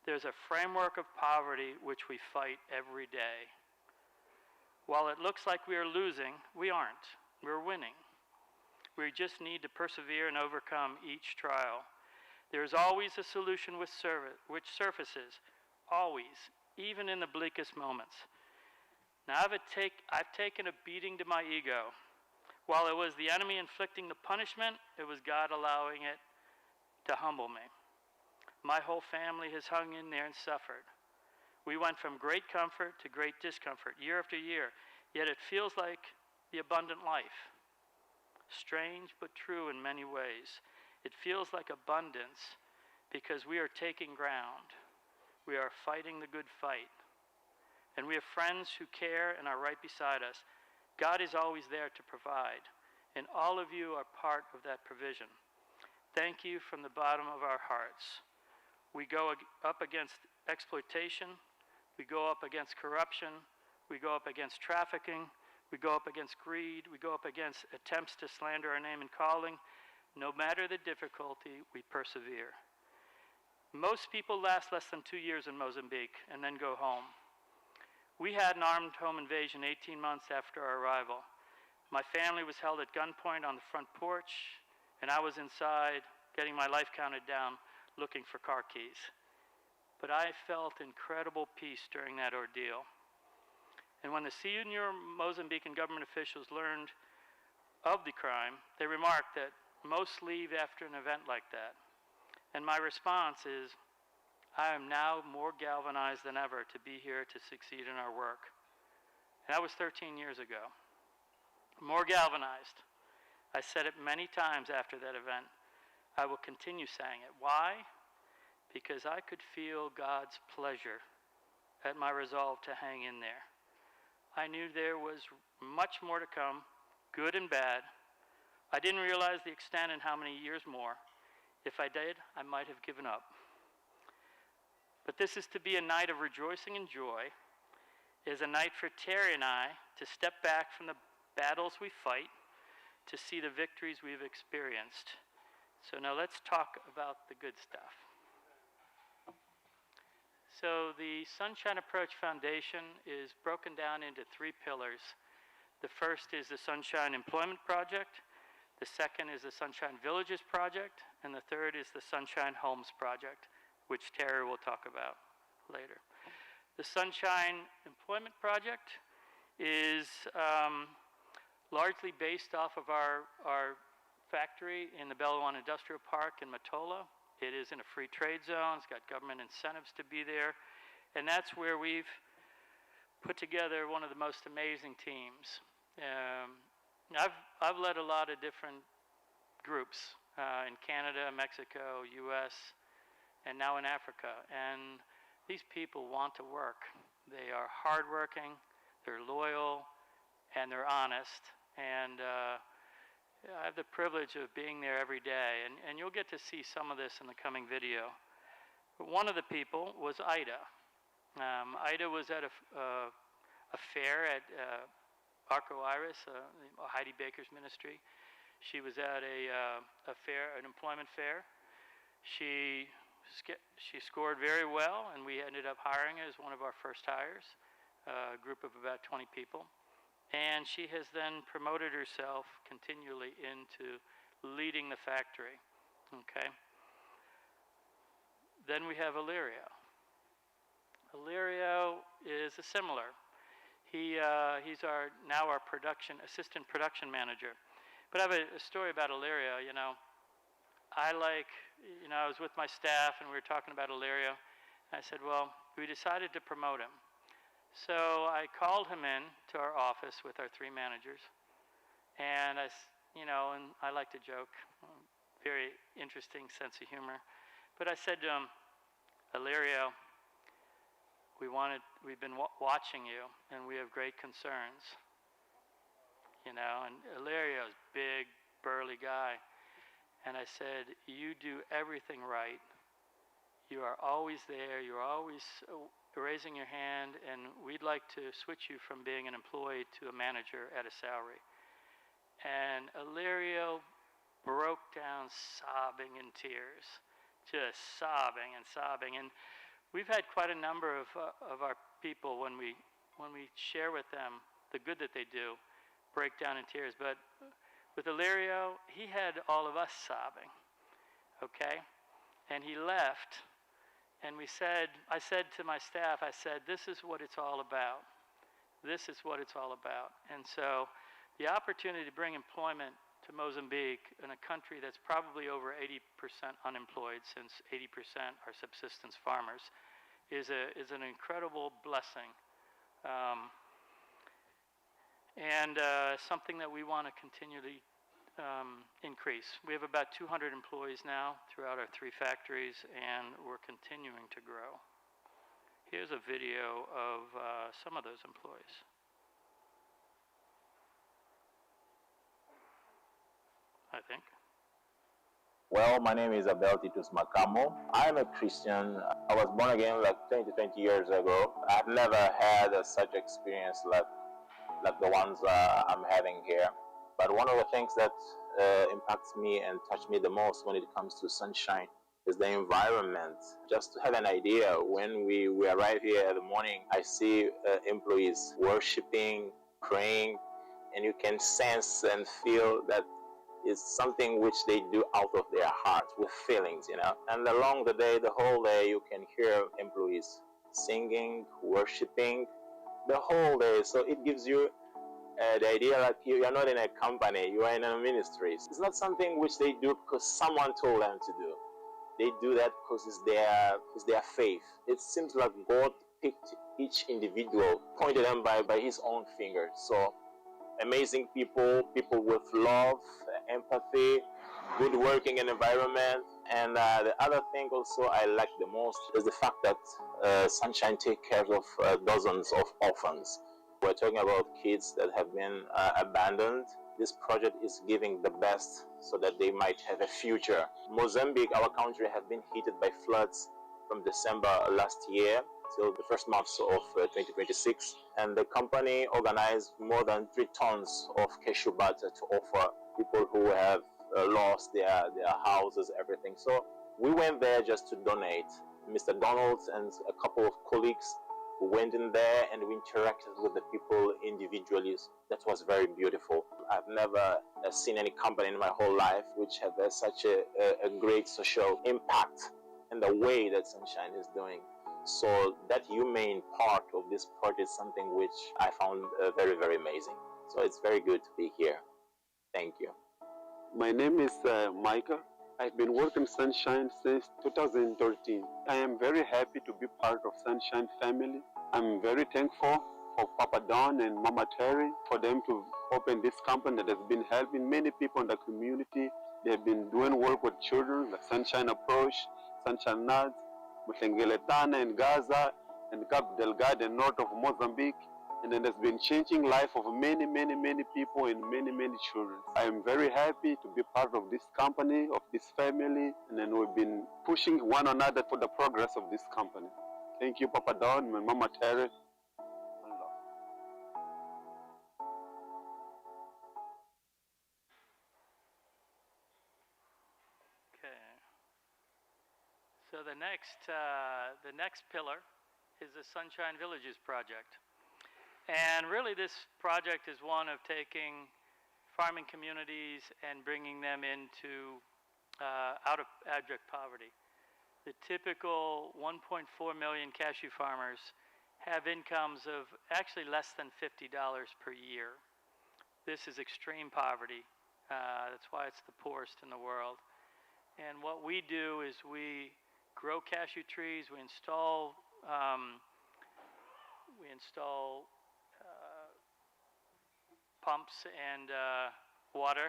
There's a framework of poverty which we fight every day. While it looks like we are losing, we aren't. We're winning. We just need to persevere and overcome each trial. There's always a solution which surfaces, always, even in the bleakest moments. Now, I've taken a beating to my ego. While it was the enemy inflicting the punishment, it was God allowing it to humble me. My whole family has hung in there and suffered. We went from great comfort to great discomfort year after year, yet it feels like the abundant life. Strange but true in many ways. It feels like abundance because we are taking ground. We are fighting the good fight. And we have friends who care and are right beside us. God is always there to provide, and all of you are part of that provision. Thank you from the bottom of our hearts. We go up against exploitation, we go up against corruption, we go up against trafficking, we go up against greed, we go up against attempts to slander our name and calling. No matter the difficulty, we persevere. Most people last less than 2 years in Mozambique and then go home. We had an armed home invasion 18 months after our arrival. My family was held at gunpoint on the front porch, and I was inside getting my life counted down, looking for car keys. But I felt incredible peace during that ordeal. And when the senior Mozambican government officials learned of the crime, they remarked that most leave after an event like that. And my response is, I am now more galvanized than ever to be here to succeed in our work. And that was 13 years ago. More galvanized. I said it many times after that event. I will continue saying it. Why? because I could feel God's pleasure at my resolve to hang in there. I knew there was much more to come, good and bad. I didn't realize the extent and how many years more. If I did, I might have given up. But this is to be a night of rejoicing and joy. It is a night for Terry and I to step back from the battles we fight to see the victories we've experienced. So now let's talk about the good stuff. So the Sunshine Approach Foundation is broken down into 3 pillars. The first is the Sunshine Employment Project, the second is the Sunshine Villages Project, and the third is the Sunshine Homes Project, which Terry will talk about later. The Sunshine Employment Project is largely based off of our factory in the Belawan Industrial Park in Matola. It is in a free trade zone. It's got government incentives to be there. And that's where we've put together one of the most amazing teams. I've led a lot of different groups in Canada, Mexico, US, and now in Africa. And these people want to work. They are hardworking, they're loyal, and they're honest. And I have the privilege of being there every day, and you'll get to see some of this in the coming video. But one of the people was Ida. Ida was at a fair at Arco Iris, Heidi Baker's ministry. She was at a fair, an employment fair. She scored very well, and we ended up hiring her as one of our first hires, a group of about 20 people. And she has then promoted herself continually into leading the factory, okay? Then we have Illyrio. Illyrio is a similar. He's now our assistant production manager. But I have a story about Illyrio, you know. I was with my staff and we were talking about Illyrio. I said, well, we decided to promote him. So I called him in to our office with our 3 managers, and and I like to joke, very interesting sense of humor. But I said to him, Illyrio, we've been watching you, and we have great concerns. And Illyrio's big, burly guy. And I said, you do everything right. You are always there. You're always raising your hand, and we'd like to switch you from being an employee to a manager at a salary. And Illyrio broke down sobbing in tears, just sobbing and sobbing. And we've had quite a number of our people, when we share with them the good that they do, break down in tears. But with Illyrio, he had all of us sobbing, okay? And he left. And I said to my staff, this is what it's all about. This is what it's all about. And so the opportunity to bring employment to Mozambique, in a country that's probably over 80% unemployed, since 80% are subsistence farmers, is an incredible blessing. And something that we want to continually increase. We have about 200 employees now throughout our 3 factories, and we're continuing to grow. Here's a video of some of those employees. I think. Well, my name is Abel Titus Makamo. I'm a Christian. I was born again like 20 years ago. I've never had such experience like the ones I'm having here. But one of the things that impacts me and touches me the most when it comes to Sunshine is the environment. Just to have an idea, when we arrive here in the morning, I see employees worshiping, praying, and you can sense and feel that it's something which they do out of their hearts with feelings, And along the day, the whole day, you can hear employees singing, worshiping, the whole day. So it gives you the idea that you are not in a company, you are in a ministry. It's not something which they do because someone told them to do. They do that because it's their faith. It seems like God picked each individual, pointed them by his own finger. So amazing people with love, empathy, good working environment, And the other thing also I like the most is the fact that Sunshine takes care of dozens of orphans. We're talking about kids that have been abandoned. This project is giving the best so that they might have a future. Mozambique, our country, have been hit by floods from December last year till the first months of 2026. And the company organized more than 3 tons of cashew butter to offer people who have lost their houses, everything. So we went there just to donate. Mr. Donald and a couple of colleagues went in there and we interacted with the people individually. That was very beautiful. I've never seen any company in my whole life which have such a great social impact in the way that Sunshine is doing. So that humane part of this project is something which I found very, very amazing. So it's very good to be here. Thank you. My name is Micah. I've been working Sunshine since 2013. I am very happy to be part of Sunshine family. I'm very thankful for Papa Don and Mama Terry for them to open this company that has been helping many people in the community. They've been doing work with children, the Sunshine Approach, Sunshine Nuts, Mutengeletana in Gaza, and Cabo Delgado in north of Mozambique. And then there's been changing life of many, many, many people and many, many children. I am very happy to be part of this company, of this family, and then we've been pushing one another for the progress of this company. Thank you, Papa Don and Mama Terry. Okay. So the next pillar is the Sunshine Villages project. And really this project is one of taking farming communities and bringing them into out of abject poverty. The typical 1.4 million cashew farmers have incomes of actually less than $50 per year. This is extreme poverty. That's why it's the poorest in the world. And what we do is we grow cashew trees, we install pumps and water,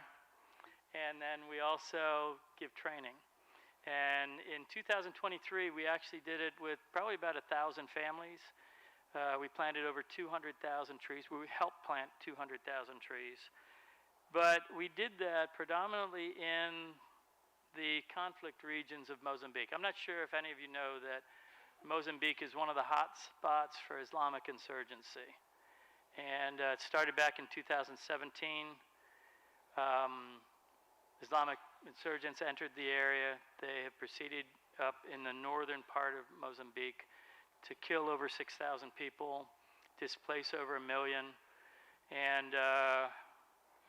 and then we also give training. And in 2023, we actually did it with probably about 1,000 families. We planted over 200,000 trees. We helped plant 200,000 trees. But we did that predominantly in the conflict regions of Mozambique. I'm not sure if any of you know that Mozambique is one of the hot spots for Islamic insurgency. And it started back in 2017. Islamic insurgents entered the area. They have proceeded up in the northern part of Mozambique to kill over 6,000 people, displace over 1 million. And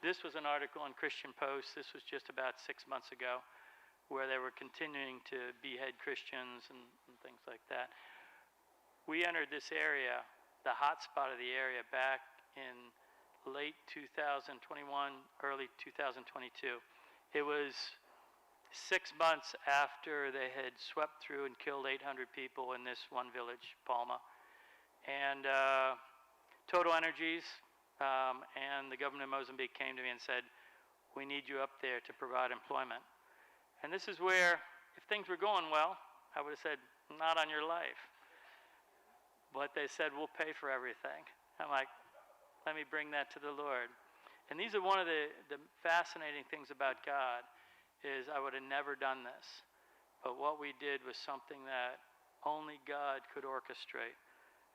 this was an article in Christian Post. This was just about 6 months ago, where they were continuing to behead Christians and things like that. We entered this area, the hot spot of the area, back in late 2021, early 2022. It was 6 months after they had swept through and killed 800 people in this one village, Palma. And Total Energies and the government of Mozambique came to me and said, we need you up there to provide employment. And this is where, if things were going well, I would have said, not on your life. But they said, we'll pay for everything. I'm like, let me bring that to the Lord. And these are one of the fascinating things about God, is I would have never done this. But what we did was something that only God could orchestrate,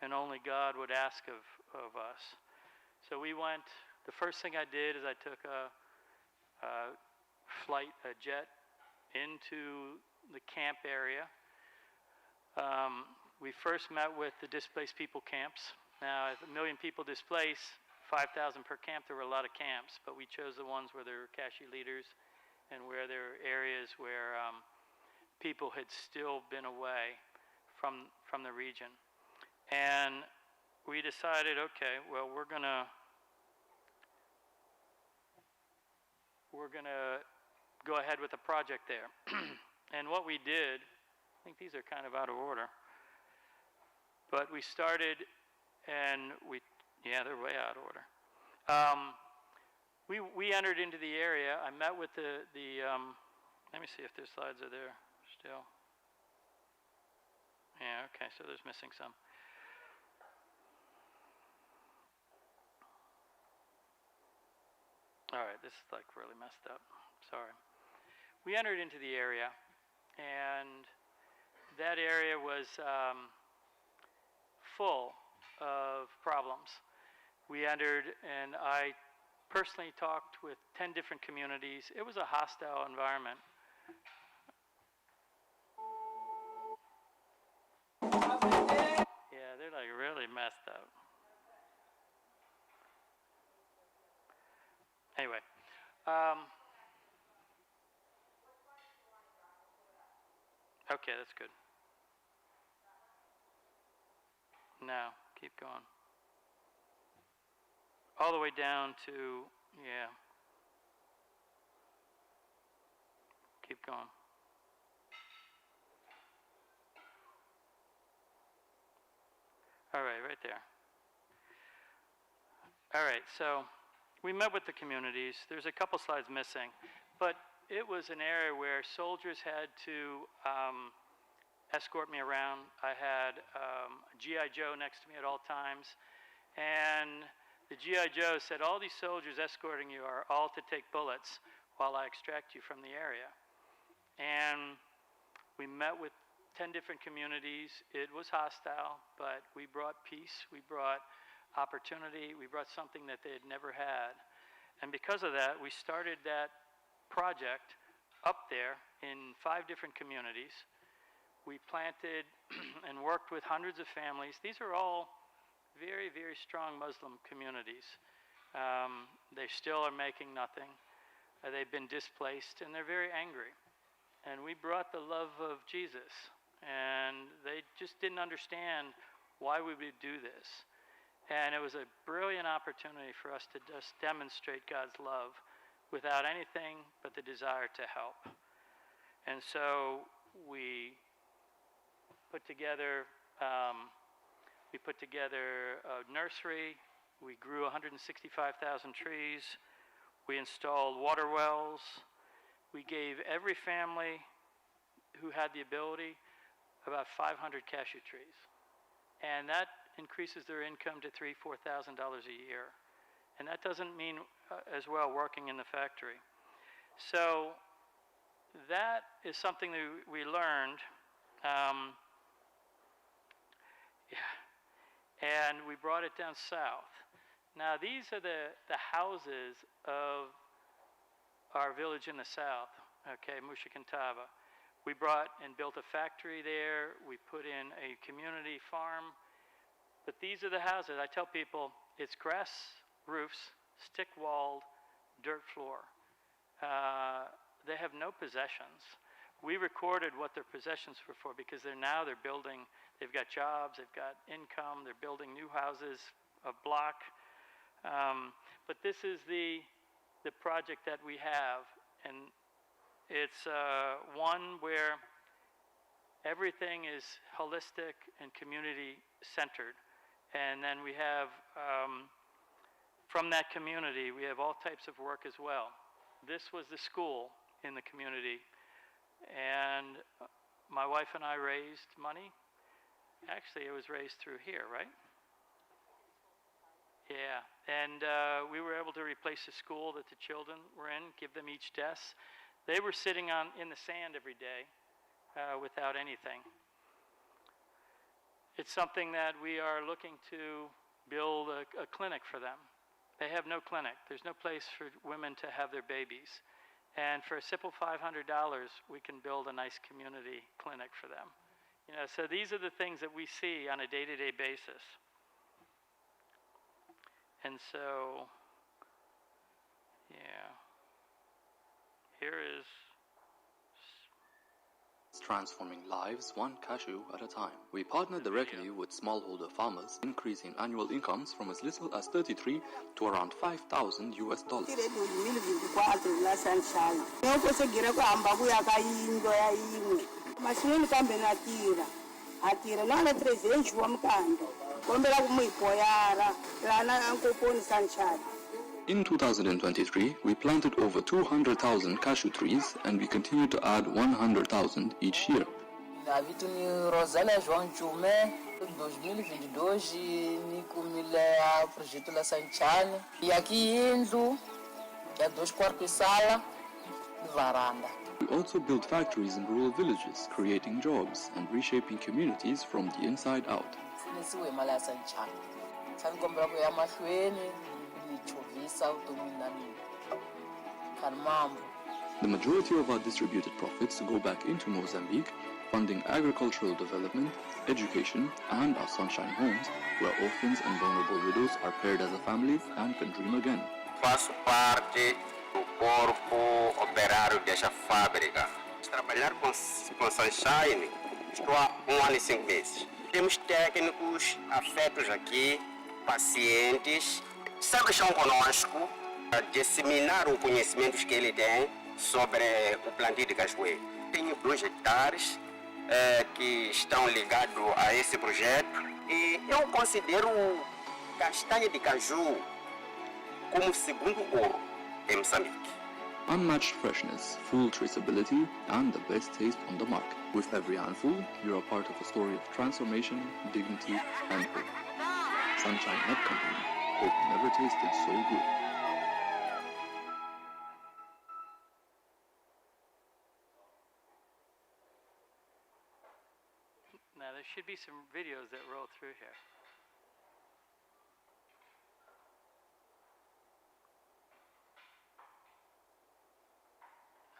and only God would ask of us. So we went, the first thing I did is I took a jet into the camp area. We first met with the displaced people camps. Now, if 1 million people displaced, 5,000 per camp, there were a lot of camps, but we chose the ones where there were cashew leaders and where there were areas where people had still been away from the region. And we decided, okay, well, we're gonna go ahead with the project there. And what we did, I think these are kind of out of order, but we started and they're way out of order. We entered into the area. I met with the let me see if their slides are there. still. Yeah, okay, so there's missing some. All right, this is like really messed up. Sorry. We entered into the area, and that area was full of problems. We entered, and I personally talked with 10 different communities. It was a hostile environment. Yeah, they're like really messed up. Anyway, okay, that's good. No, keep going. All the way down to, yeah. Keep going. All right, right there. All right, so we met with the communities. There's a couple slides missing, but it was an area where soldiers had to escort me around. I had a GI Joe next to me at all times, and the GI Joe said, all these soldiers escorting you are all to take bullets while I extract you from the area. And we met with 10 different communities. It was hostile, but we brought peace, we brought opportunity, we brought something that they had never had. And because of that, we started that project up there in 5 different communities. We planted and worked with hundreds of families. These are all very, very strong Muslim communities. They still are making nothing. They've been displaced, and they're very angry. And we brought the love of Jesus, and they just didn't understand why we would do this. And it was a brilliant opportunity for us to just demonstrate God's love without anything but the desire to help. And so we put together a nursery. We grew 165,000 trees. We installed water wells. We gave every family who had the ability about 500 cashew trees. And that increases their income to $3,000, $4,000 a year. And that doesn't mean as well working in the factory. So that is something that we learned. And we brought it down south. Now these are the houses of our village in the south, okay, Mushakantava. We brought and built a factory there. We put in a community farm. But these are the houses. I tell people it's grass roofs, stick-walled, dirt floor. They have no possessions. We recorded what their possessions were for because they're building, they've got jobs, they've got income, they're building new houses, a block. But this is the project that we have, and it's one where everything is holistic and community-centered. And then we have, from that community, we have all types of work as well. This was the school in the community, and my wife and I raised money. Actually, it was raised through here, right? Yeah, and we were able to replace the school that the children were in, give them each desk. They were sitting in the sand every day without anything. It's something that we are looking to build a clinic for them. They have no clinic. There's no place for women to have their babies. And for a simple $500, we can build a nice community clinic for them. You know, so these are the things that we see on a day-to-day basis. And so, yeah, here is... Transforming lives one cashew at a time. We partner directly with smallholder farmers, increasing annual incomes from as little as $33 to around $5,000 US. In 2023, we planted over 200,000 cashew trees and we continue to add 100,000 each year. Avito-ni Rosélia João Tchumé, em 2022, ni kumile a projeto La Sunshine. E aqui indo, é 2 quartos de sala e varanda. We also build factories in rural villages, creating jobs and reshaping communities from the inside out. Nisiwe mali ya Sunshine. Sani kombela ku ya mahlweni, ni chovisa utomini na mina. Kan mambo. The majority of our distributed profits go back into Mozambique, funding agricultural development, education, and our sunshine homes, where orphans and vulnerable widows are paired as a family and can dream again. Faço parte do corpo operário desta fábrica. Trabalhar com Sunshine, estou há 1 ano e 5 meses. Temos técnicos afetos aqui, pacientes, sempre estão conosco a disseminar o conhecimento que ele tem sobre o plantio de cajueiro. Tenho 2 hectares que estão ligados a esse projeto e eu considero castanha de caju como o segundo ouro em Moçambique. Unmatched freshness, full traceability, and the best taste on the market. With every handful, you're a part of a story of transformation, dignity, and hope. Sunshine Nut Company. Hope never tasted so good. Now, there should be some videos that roll through here.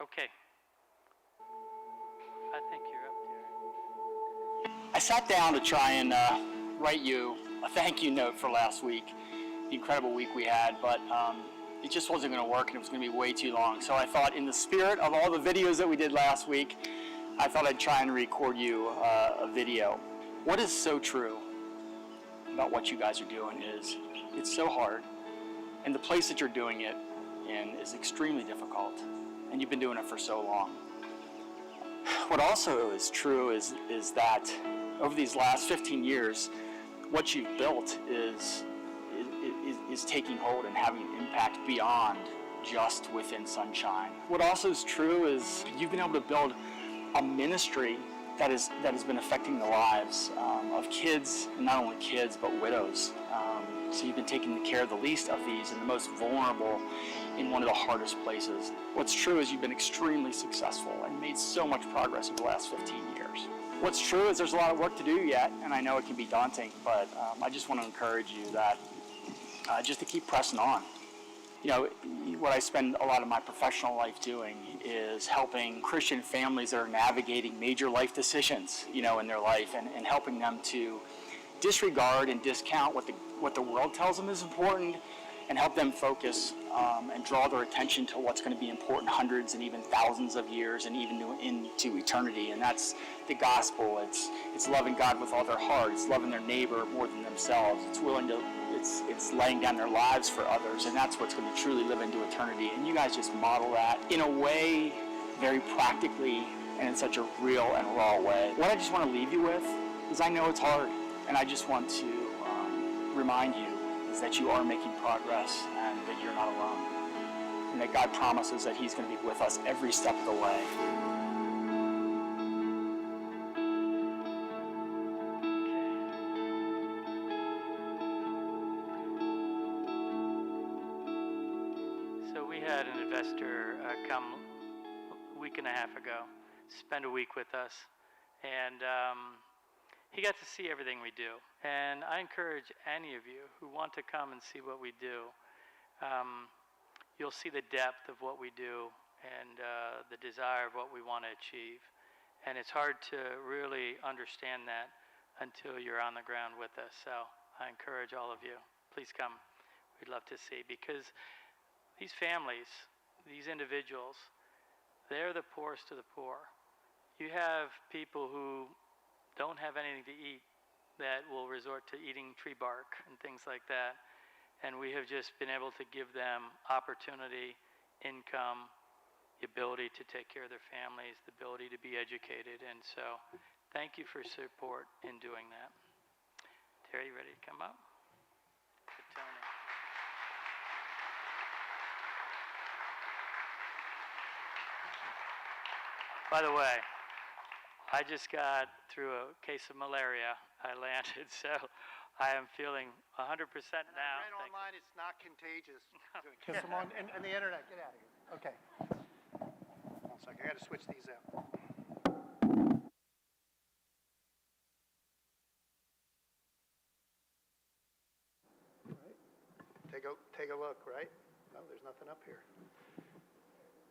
Okay. I think you're up there. I sat down to try and write you a thank you note for last week, the incredible week we had, but it just wasn't going to work and it was going to be way too long. So I thought, in the spirit of all the videos that we did last week, I thought I'd try and record you a video. What is so true about what you guys are doing is it's so hard, and the place that you're doing it in is extremely difficult, and you've been doing it for so long. What also is true is that over these last 15 years, what you've built is taking hold and having an impact beyond just within Sunshine. What also is true is you've been able to build a ministry that has been affecting the lives of kids, and not only kids, but widows. So you've been taking care of the least of these and the most vulnerable in one of the hardest places. What's true is you've been extremely successful and made so much progress over the last 15 years. What's true is there's a lot of work to do yet, and I know it can be daunting, but I just want to encourage you that just to keep pressing on. You know, what I spend a lot of my professional life doing is helping Christian families that are navigating major life decisions, you know, in their life, and helping them to disregard and discount what the world tells them is important, and help them focus and draw their attention to what's going to be important hundreds and even thousands of years and even into eternity. And that's the gospel. It's loving God with all their heart. It's loving their neighbor more than themselves. It's laying down their lives for others, and that's what's going to truly live into eternity. And you guys just model that in a way, very practically, and in such a real and raw way. What I just want to leave you with is, I know it's hard, and I just want to remind you is that you are making progress and that you're not alone, and that God promises that He's going to be with us every step of the way. So we had an investor come a week and a half ago, spend a week with us, and he got to see everything we do. And I encourage any of you who want to come and see what we do, you'll see the depth of what we do and the desire of what we want to achieve. And it's hard to really understand that until you're on the ground with us. So I encourage all of you, please come. We'd love to see, because these families, these individuals, they're the poorest of the poor. You have people who don't have anything to eat that will resort to eating tree bark and things like that. And we have just been able to give them opportunity, income, the ability to take care of their families, the ability to be educated. And so thank you for support in doing that. Terry, you ready to come up? Good, Tony. By the way, I just got through a case of malaria. I landed, so I am feeling 100% now. I read online it's not contagious. Kiss them on and the internet. Get out of here. Okay. One second. I got to switch these out. Take a look, right? Oh, there's nothing up here.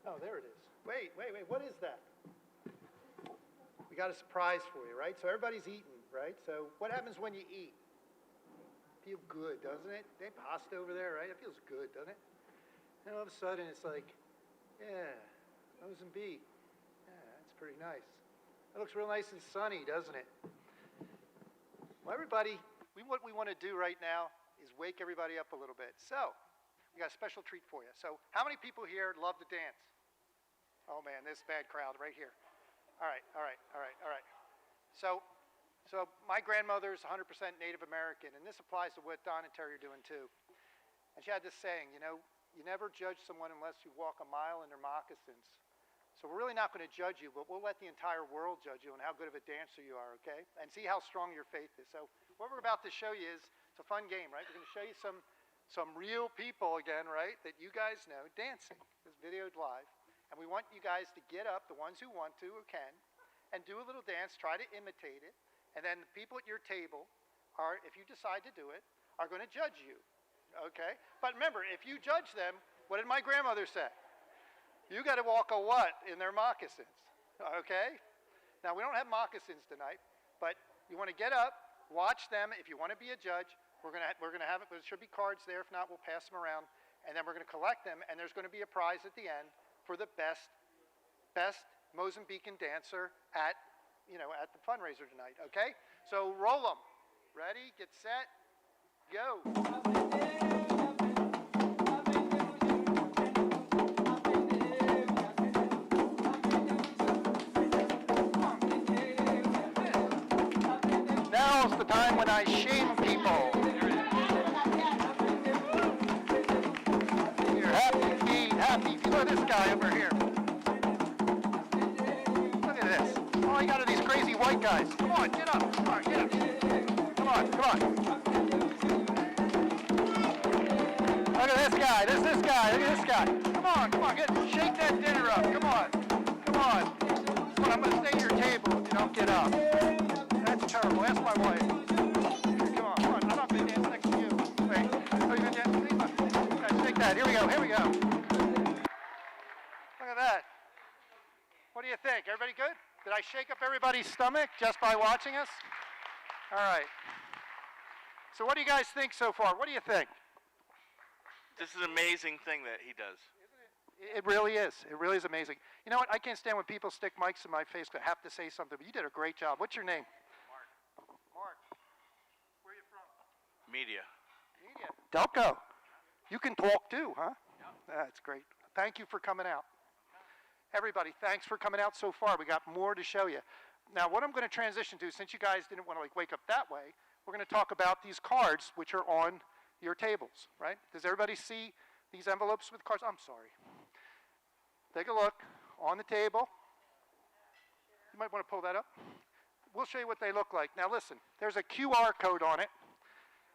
Oh, there it is. Wait. What is that? We got a surprise for you, right? So everybody's eating, right? So what happens when you eat? Feel good, doesn't it? They have pasta over there, right? It feels good, doesn't it? And all of a sudden it's like, yeah, Mozambique. Yeah, that's pretty nice. It looks real nice and sunny, doesn't it? Well, everybody, what we want to do right now is wake everybody up a little bit. So, we got a special treat for you. So, how many people here love to dance? Oh man, this bad crowd right here. All right. So my grandmother's 100% Native American, and this applies to what Don and Terry are doing too. And she had this saying, you never judge someone unless you walk a mile in their moccasins. So we're really not going to judge you, but we'll let the entire world judge you on how good of a dancer you are, okay? And see how strong your faith is. So what we're about to show you is, it's a fun game, right? We're going to show you some real people again, right, that you guys know dancing. This video's live. And we want you guys to get up, the ones who want to or can, and do a little dance, try to imitate it. And then the people at your table are, if you decide to do it, are going to judge you, okay? But remember, if you judge them, what did my grandmother say? You got to walk a what in their moccasins, okay? Now, we don't have moccasins tonight, but you want to get up, watch them. If you want to be a judge, we're going to have it, but there should be cards there. If not, we'll pass them around, and then we're going to collect them, and there's going to be a prize at the end for the best Mozambican dancer at the fundraiser tonight, okay? So roll them. Ready, get set, go. Now's the time when I shame people. Here, happy feet, happy feet. Look at this guy over here. Look at this. All I got are these crazy white guys. Come on, get up. Come on, get up. Come on. Look at this guy. Look at this guy. Come on, shake that dinner up. Come on. I'm going to stay at your table if you don't get up. That's terrible. Ask my wife. Come on. I'm not going to dance next to you. Wait. Oh, you're going to dance? Guys, shake that. Here we go. Look at that. What do you think? Everybody good? Did I shake up everybody's stomach just by watching us? All right. So what do you guys think so far? What do you think? This is an amazing thing that he does. It really is. It really is amazing. You know what? I can't stand when people stick mics in my face because I have to say something, but you did a great job. What's your name? Mark. Where are you from? Media. Delco. You can talk too, huh? Yeah. That's great. Thank you for coming out. Everybody, thanks for coming out so far. We got more to show you. Now, what I'm going to transition to, since you guys didn't want to wake up that way, we're going to talk about these cards which are on your tables, right? Does everybody see these envelopes with cards? I'm sorry. Take a look on the table. You might want to pull that up. We'll show you what they look like. Now listen, there's a QR code on it,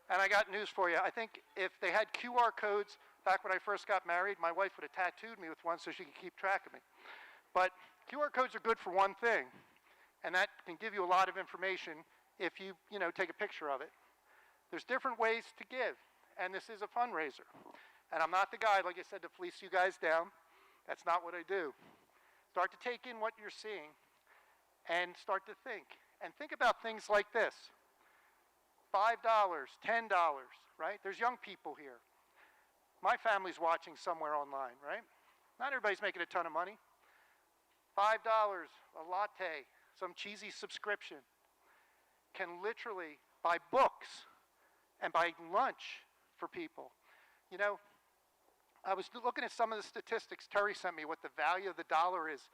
and I got news for you. I think if they had QR codes back when I first got married, my wife would have tattooed me with one so she could keep track of me. But QR codes are good for one thing, and that can give you a lot of information if you take a picture of it. There's different ways to give, and this is a fundraiser. And I'm not the guy, like I said, to fleece you guys down. That's not what I do. Start to take in what you're seeing and start to think. And think about things like this. $5, $10, right? There's young people here. My family's watching somewhere online, right? Not everybody's making a ton of money. $5, a latte, some cheesy subscription can literally buy books and buy lunch for people. I was looking at some of the statistics Terry sent me, what the value of the dollar is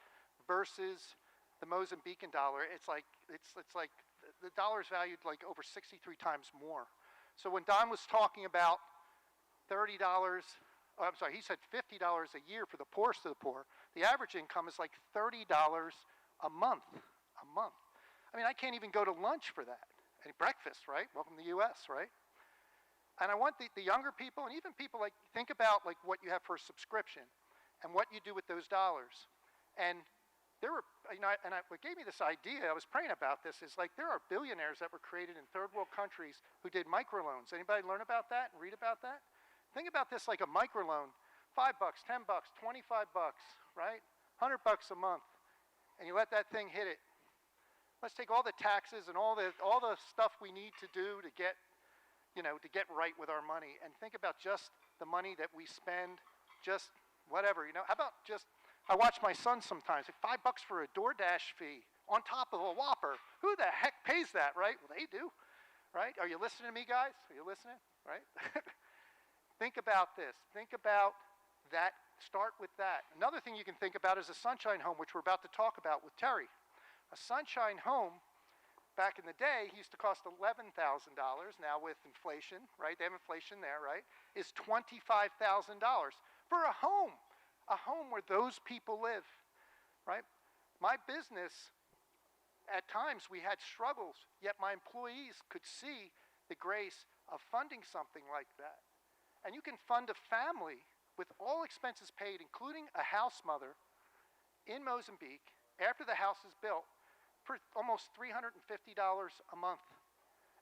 versus the Mozambican dollar. It's like the dollar is valued like over 63 times more. So when Don was talking about $30, he said $50 a year for the poorest of the poor. The average income is like $30 A month. A month. I mean, I can't even go to lunch for that. And breakfast, right? Welcome to the U.S., right? And I want the younger people, and even people like, think about like what you have for a subscription and what you do with those dollars. And there were, what gave me this idea, I was praying about this, is like there are billionaires that were created in third world countries who did microloans. Anybody learn about that and read about that? Think about this like a microloan, $5, $10, $25, right? $100 a month, and you let that thing hit it. Let's take all the taxes and all the stuff we need to do to get, to get right with our money, and think about just the money that we spend, just whatever, How about just, I watch my son sometimes, like $5 for a DoorDash fee on top of a Whopper. Who the heck pays that, right? Well, they do, right? Are you listening to me, guys? Are you listening, right? Think about this. Think about that. Start with that. Another thing you can think about is a Sunshine Home, which we're about to talk about with Terry. A Sunshine Home, back in the day, used to cost $11,000. Now with inflation, right? They have inflation there, right? Is $25,000 for a home where those people live, right? My business, at times we had struggles, yet my employees could see the grace of funding something like that. And you can fund a family with all expenses paid, including a house mother in Mozambique, after the house is built, for almost $350 a month.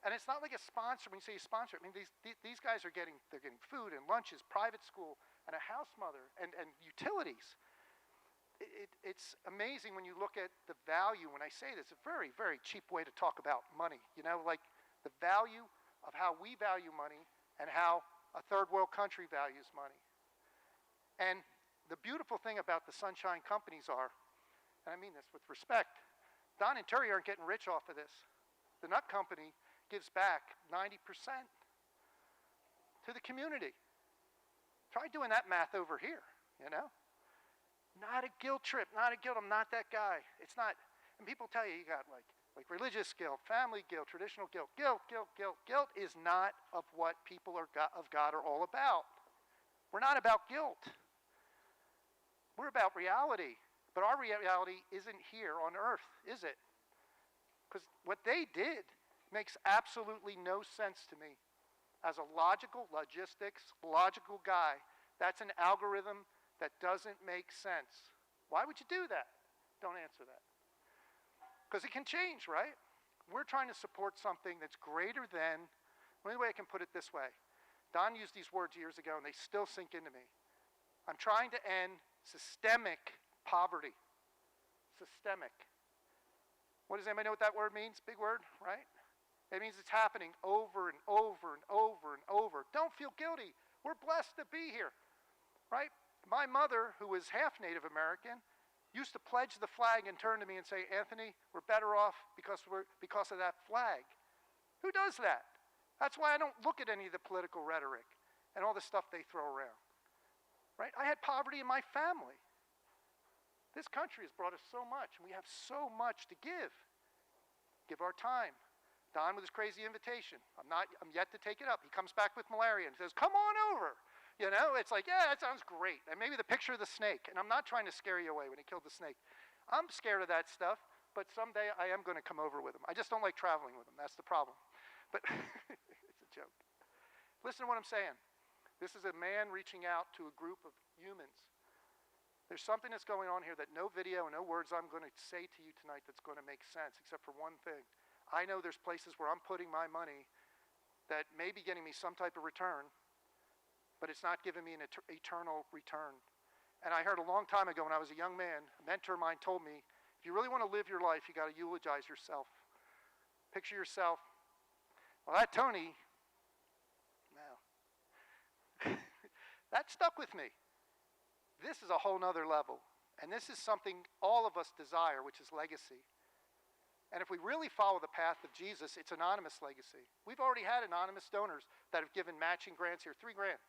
And it's not like a sponsor. When you say sponsor, I mean, these guys they're getting food and lunches, private school, and a house mother, and utilities. It's amazing when you look at the value. When I say this, it's a very, very cheap way to talk about money. Like the value of how we value money and how a third world country values money. And the beautiful thing about the Sunshine companies are, and I mean this with respect, Don and Terry aren't getting rich off of this. The Nut Company gives back 90% to the community. Try doing that math over here, Not a guilt trip, not a guilt, I'm not that guy. It's not, and people tell you got like religious guilt, family guilt, traditional guilt. Guilt is not of what people of God are all about. We're not about guilt. We're about reality. But our reality isn't here on earth, is it? Because what they did makes absolutely no sense to me. As a logical guy, that's an algorithm that doesn't make sense. Why would you do that? Don't answer that. Because it can change, right? We're trying to support something that's greater than, the only way I can put it this way. Don used these words years ago and they still sink into me. I'm trying to end systemic poverty. Systemic. What does anybody know what that word means? Big word, right? It means it's happening over and over and over and over. Don't feel guilty. We're blessed to be here, right? My mother, who was half Native American, used to pledge the flag and turn to me and say, Anthony, we're better off because of that flag. Who does that? That's why I don't look at any of the political rhetoric and all the stuff they throw around, right? I had poverty in my family. This country has brought us so much, and we have so much to give. Give our time. Don with his crazy invitation. I'm yet to take it up. He comes back with malaria and says, come on over. It's like, yeah, that sounds great. And maybe the picture of the snake. And I'm not trying to scare you away when he killed the snake. I'm scared of that stuff, but someday I am going to come over with him. I just don't like traveling with him. That's the problem. But it's a joke. Listen to what I'm saying. This is a man reaching out to a group of humans. There's something that's going on here that no video and no words I'm going to say to you tonight that's going to make sense, except for one thing. I know there's places where I'm putting my money that may be getting me some type of return, but it's not giving me an eternal return. And I heard a long time ago when I was a young man, a mentor of mine told me, if you really want to live your life, you got to eulogize yourself. Picture yourself. Well, that Tony, no. That stuck with me. This is a whole nother level. And this is something all of us desire, which is legacy. And if we really follow the path of Jesus, it's anonymous legacy. We've already had anonymous donors that have given matching grants here, $3 grand.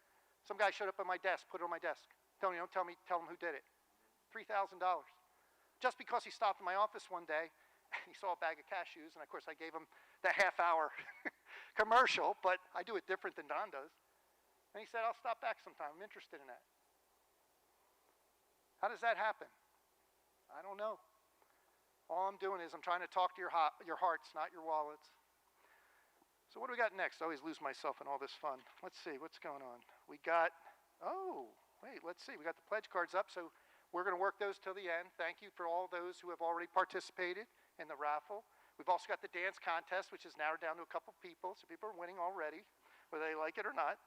Some guy showed up at my desk, put it on my desk. Tony, don't tell him who did it. $3,000. Just because he stopped in my office one day and he saw a bag of cashews, and of course I gave him the half-hour commercial, but I do it different than Don does. And he said, I'll stop back sometime. I'm interested in that. How does that happen? I don't know. All I'm doing is I'm trying to talk to your hearts, not your wallets. So what do we got next? I always lose myself in all this fun. Let's see, what's going on? We got, let's see. We got the pledge cards up, so we're going to work those till the end. Thank you for all those who have already participated in the raffle. We've also got the dance contest, which is narrowed down to a couple people, so people are winning already, whether they like it or not.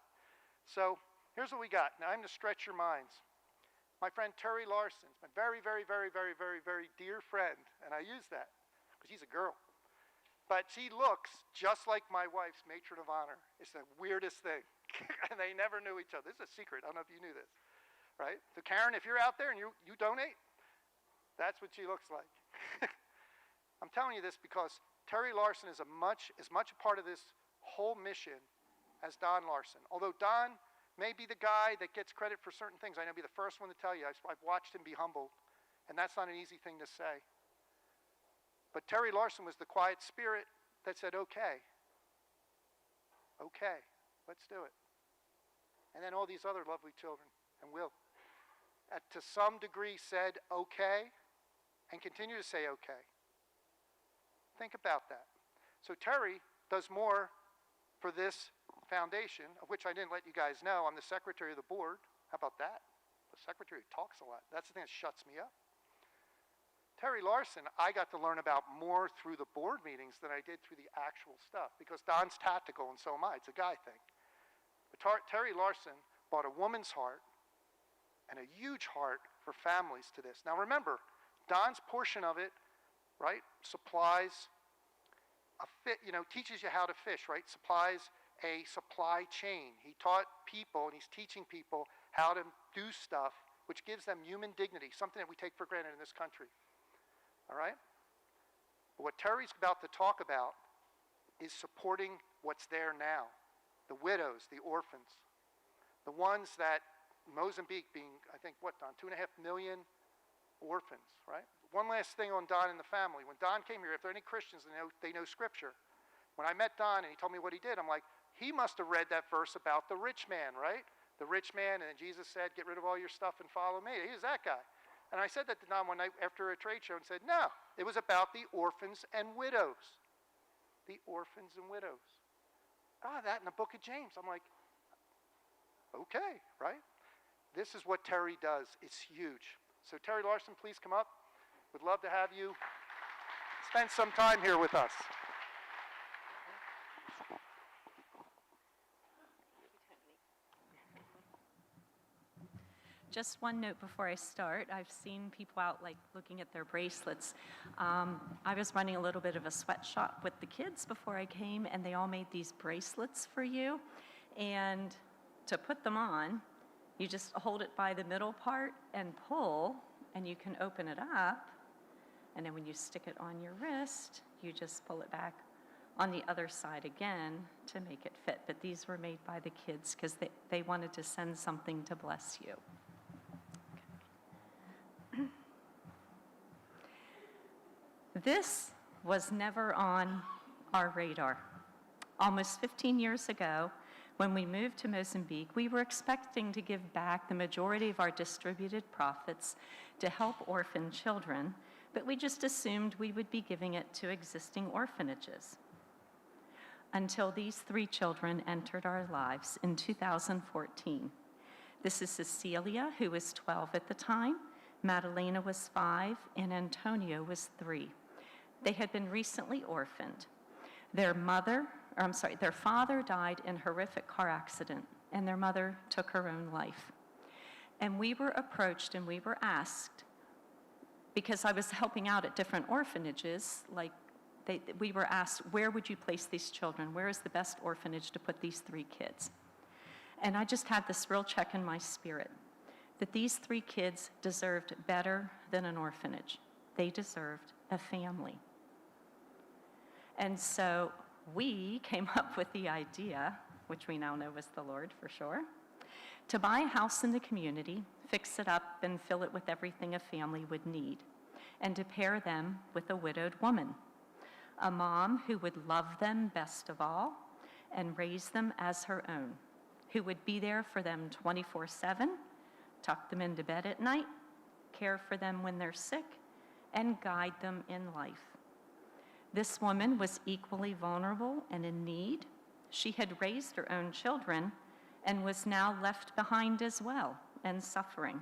So here's what we got. Now I'm going to stretch your minds. My friend Terry Larson, my very, very, very, very, very, very dear friend, and I use that because she's a girl. But she looks just like my wife's matron of honor. It's the weirdest thing. And they never knew each other. This is a secret. I don't know if you knew this, right? So Karen, if you're out there and you donate, that's what she looks like. I'm telling you this because Terry Larson is as much a part of this whole mission as Don Larson. Although Don may be the guy that gets credit for certain things. I know I'll be the first one to tell you. I've watched him be humbled, and that's not an easy thing to say. But Terry Larson was the quiet spirit that said, okay, let's do it. And then all these other lovely children, and Will, to some degree said okay, and continue to say okay. Think about that. So Terry does more for this foundation, of which I didn't let you guys know. I'm the secretary of the board. How about that? The secretary talks a lot. That's the thing that shuts me up. Terry Larson, I got to learn about more through the board meetings than I did through the actual stuff, because Don's tactical and so am I. It's a guy thing. But Terry Larson brought a woman's heart and a huge heart for families to this. Now remember, Don's portion of it, right, supplies teaches you how to fish, right? Supplies a supply chain. He taught people, and he's teaching people how to do stuff which gives them human dignity, something that we take for granted in this country. All right? But what Terry's about to talk about is supporting what's there now. The widows, the orphans, the ones that Mozambique being, I think, Don, 2.5 million orphans, right? One last thing on Don and the family. When Don came here, if there are any Christians, they know Scripture. When I met Don and he told me what he did, I'm like, he must have read that verse about the rich man, right? The rich man, and then Jesus said, get rid of all your stuff and follow me. He was that guy. And I said that to Don one night after a trade show and said, no, it was about the orphans and widows. The orphans and widows. That in the book of James. I'm like, okay, right? This is what Terry does. It's huge. So Terry Larson, please come up. Would love to have you spend some time here with us. Just one note before I start. I've seen people out looking at their bracelets. I was running a little bit of a sweatshop with the kids before I came, and they all made these bracelets for you. And to put them on, you just hold it by the middle part and pull, and you can open it up. And then when you stick it on your wrist, you just pull it back on the other side again to make it fit. But these were made by the kids because they wanted to send something to bless you. This was never on our radar. Almost 15 years ago, when we moved to Mozambique, we were expecting to give back the majority of our distributed profits to help orphan children, but we just assumed we would be giving it to existing orphanages. Until these 3 children entered our lives in 2014. This is Cecilia, who was 12 at the time, Madalena was 5, and Antonio was 3. They had been recently orphaned. Their father died in a horrific car accident, and their mother took her own life. And we were approached and we were asked, because I was helping out at different orphanages, we were asked, where would you place these children? Where is the best orphanage to put these 3 kids? And I just had this real check in my spirit that these 3 kids deserved better than an orphanage. They deserved a family. And so we came up with the idea, which we now know was the Lord for sure, to buy a house in the community, fix it up, and fill it with everything a family would need, and to pair them with a widowed woman, a mom who would love them best of all and raise them as her own, who would be there for them 24/7, tuck them into bed at night, care for them when they're sick, and guide them in life. This woman was equally vulnerable and in need. She had raised her own children and was now left behind as well and suffering.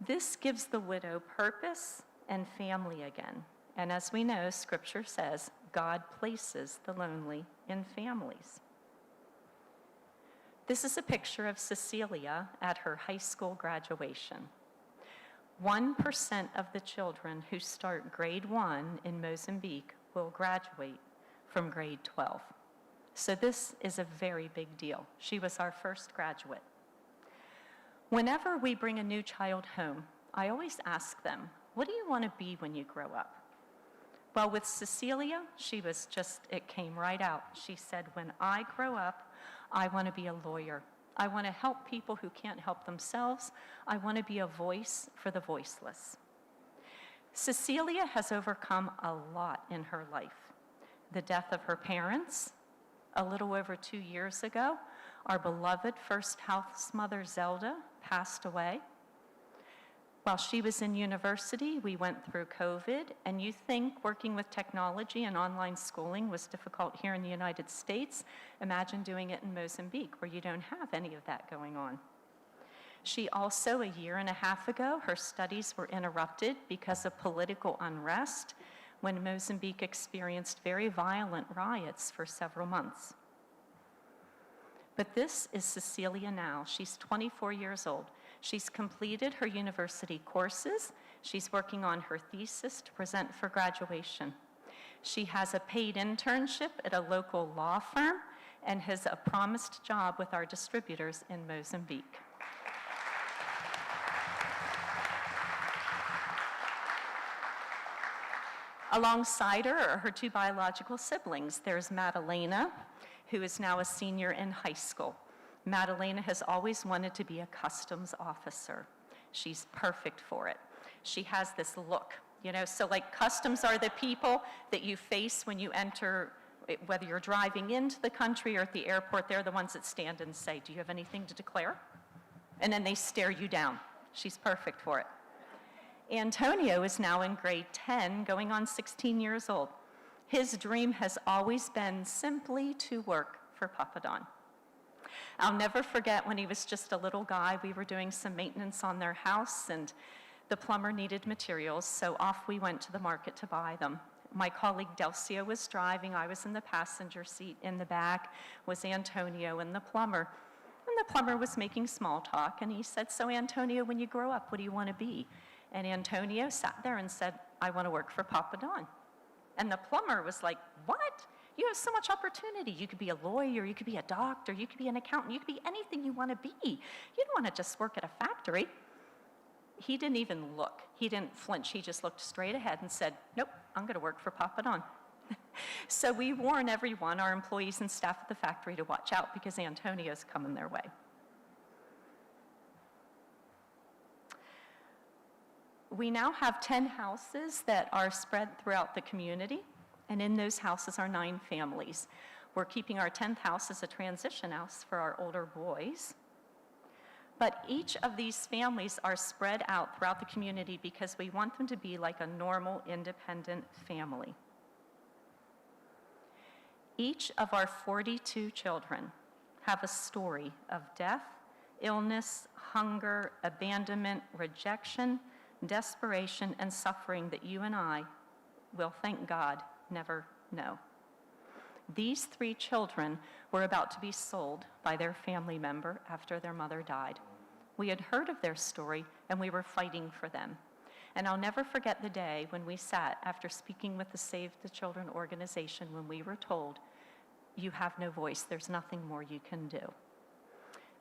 This gives the widow purpose and family again. And as we know, Scripture says, God places the lonely in families. This is a picture of Cecilia at her high school graduation. 1% of the children who start grade 1 in Mozambique will graduate from grade 12. So this is a very big deal. She was our first graduate. Whenever we bring a new child home, I always ask them, what do you want to be when you grow up? Well, with Cecilia, it came right out. She said, when I grow up, I want to be a lawyer. I want to help people who can't help themselves. I want to be a voice for the voiceless. Cecilia has overcome a lot in her life. The death of her parents, a little over 2 years ago, our beloved first house mother, Zelda, passed away. While she was in university, we went through COVID, and you think working with technology and online schooling was difficult here in the United States. Imagine doing it in Mozambique, where you don't have any of that going on. She also, a year and a half ago, her studies were interrupted because of political unrest when Mozambique experienced very violent riots for several months. But this is Cecilia now. She's 24 years old. She's completed her university courses. She's working on her thesis to present for graduation. She has a paid internship at a local law firm and has a promised job with our distributors in Mozambique. Alongside her are her two biological siblings. There's Madalena, who is now a senior in high school. Madalena has always wanted to be a customs officer. She's perfect for it. She has this look, so like customs are the people that you face when you enter, whether you're driving into the country or at the airport, they're the ones that stand and say, do you have anything to declare? And then they stare you down. She's perfect for it. Antonio is now in grade 10, going on 16 years old. His dream has always been simply to work for Papa Don. I'll never forget when he was just a little guy, we were doing some maintenance on their house and the plumber needed materials, so off we went to the market to buy them. My colleague Delcio was driving, I was in the passenger seat. In the back was Antonio and the plumber. And the plumber was making small talk and he said, so Antonio, when you grow up, what do you want to be? And Antonio sat there and said, I want to work for Papa Don. And the plumber was like, what? You have so much opportunity. You could be a lawyer, you could be a doctor, you could be an accountant, you could be anything you want to be. You don't want to just work at a factory. He didn't even look. He didn't flinch. He just looked straight ahead and said, nope, I'm going to work for Papa Don. So we warn everyone, our employees and staff at the factory, to watch out because Antonio's coming their way. We now have 10 houses that are spread throughout the community, and in those houses are 9 families. We're keeping our 10th house as a transition house for our older boys. But each of these families are spread out throughout the community because we want them to be like a normal, independent family. Each of our 42 children have a story of death, illness, hunger, abandonment, rejection, desperation, and suffering that you and I will, thank God, never know. These 3 children were about to be sold by their family member after their mother died. We had heard of their story, and we were fighting for them. And I'll never forget the day when we sat after speaking with the Save the Children organization when we were told, you have no voice, there's nothing more you can do.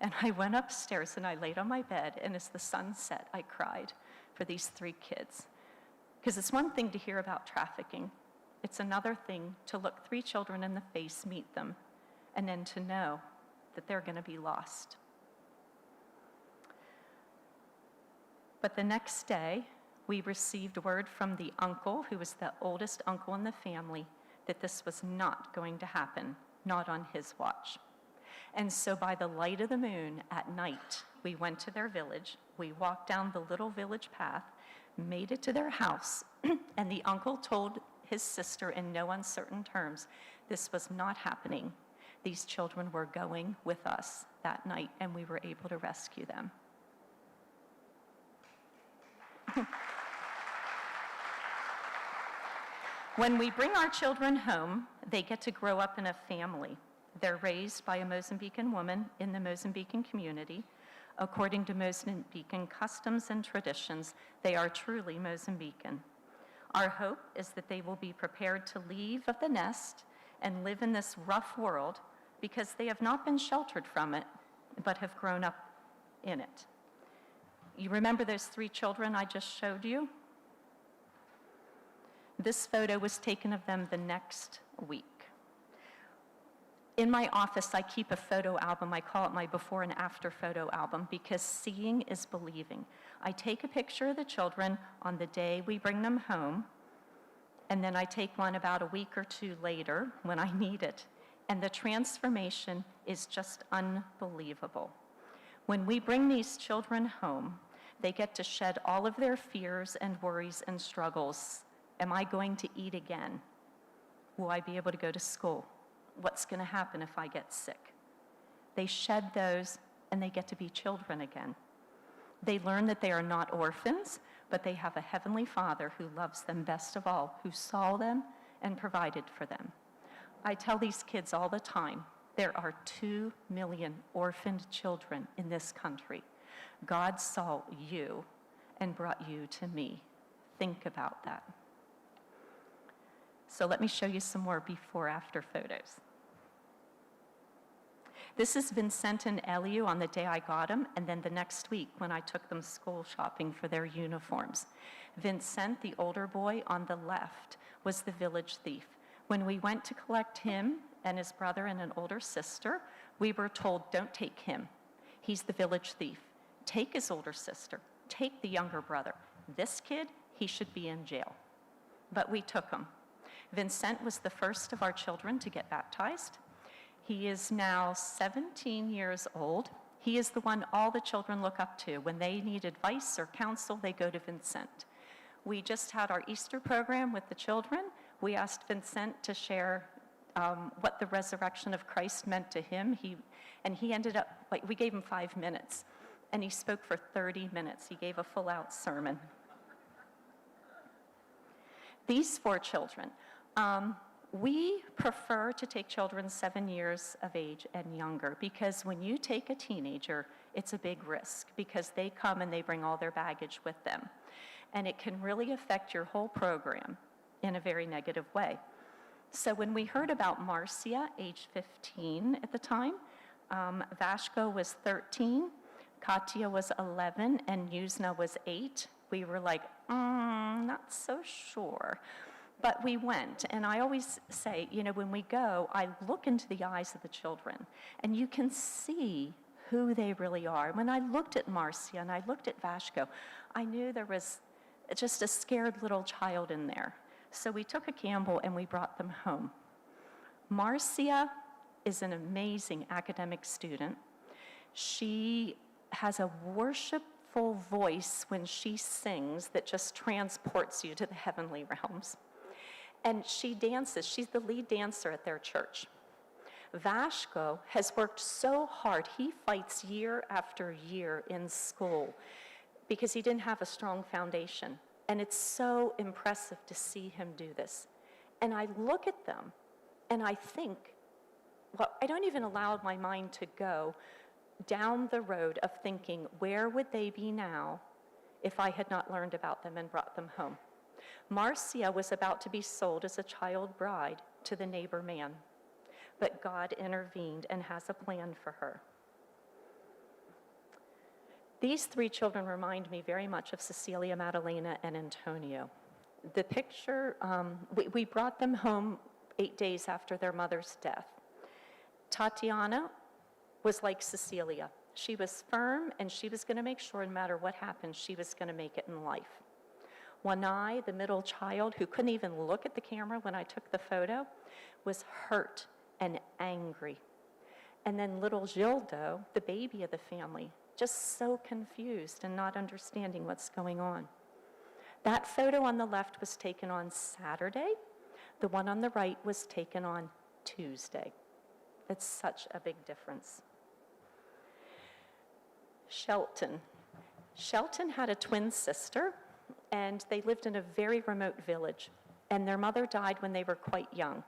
And I went upstairs and I laid on my bed, and as the sun set, I cried for these 3 kids. Because it's one thing to hear about trafficking. It's another thing to look 3 children in the face, meet them, and then to know that they're going to be lost. But the next day, we received word from the uncle, who was the oldest uncle in the family, that this was not going to happen, not on his watch. And so by the light of the moon at night, we went to their village. We walked down the little village path, made it to their house, and the uncle told his sister in no uncertain terms, this was not happening. These children were going with us that night, and we were able to rescue them. When we bring our children home, they get to grow up in a family. They're raised by a Mozambican woman in the Mozambican community. According to Mozambican customs and traditions, they are truly Mozambican. Our hope is that they will be prepared to leave the nest and live in this rough world because they have not been sheltered from it, but have grown up in it. You remember those 3 children I just showed you? This photo was taken of them the next week. In my office, I keep a photo album. I call it my before and after photo album because seeing is believing. I take a picture of the children on the day we bring them home, and then I take one about a week or 2 later when I need it. And the transformation is just unbelievable. When we bring these children home, they get to shed all of their fears and worries and struggles. Am I going to eat again? Will I be able to go to school? What's going to happen if I get sick? They shed those and they get to be children again. They learn that they are not orphans, but they have a heavenly Father who loves them best of all, who saw them and provided for them. I tell these kids all the time, there are 2 million orphaned children in this country. God saw you and brought you to me. Think about that. So let me show you some more before-after photos. This is Vincent and Eliu on the day I got them, and then the next week when I took them school shopping for their uniforms. Vincent, the older boy on the left, was the village thief. When we went to collect him and his brother and an older sister, we were told, don't take him. He's the village thief. Take his older sister. Take the younger brother. This kid, he should be in jail. But we took him. Vincent was the first of our children to get baptized. He is now 17 years old. He is the one all the children look up to. When they need advice or counsel, they go to Vincent. We just had our Easter program with the children. We asked Vincent to share what the resurrection of Christ meant to him. He ended up, we gave him 5 minutes, and he spoke for 30 minutes. He gave a full-out sermon. These 4 children, we prefer to take children 7 years of age and younger because when you take a teenager, it's a big risk because they come and they bring all their baggage with them. And it can really affect your whole program in a very negative way. So when we heard about Marcia, age 15 at the time, Vashko was 13, Katya was 11, and Yuzna was 8, we were like, not so sure. But we went, and I always say, when we go, I look into the eyes of the children, and you can see who they really are. When I looked at Marcia and I looked at Vashko, I knew there was just a scared little child in there. So we took a gamble and we brought them home. Marcia is an amazing academic student. She has a worshipful voice when she sings that just transports you to the heavenly realms. And she dances. She's the lead dancer at their church. Vashko has worked so hard. He fights year after year in school because he didn't have a strong foundation. And it's so impressive to see him do this. And I look at them and I think, I don't even allow my mind to go down the road of thinking, where would they be now if I had not learned about them and brought them home? Marcia was about to be sold as a child bride to the neighbor man, but God intervened and has a plan for her. These 3 children remind me very much of Cecilia, Madalena, and Antonio. The picture, we brought them home 8 days after their mother's death. Tatiana was like Cecilia. She was firm, and she was going to make sure no matter what happened, she was going to make it in life. Wanai, the middle child, who couldn't even look at the camera when I took the photo, was hurt and angry. And then little Gildo, the baby of the family, just so confused and not understanding what's going on. That photo on the left was taken on Saturday. The one on the right was taken on Tuesday. It's such a big difference. Shelton. Shelton had a twin sister, and they lived in a very remote village, and their mother died when they were quite young.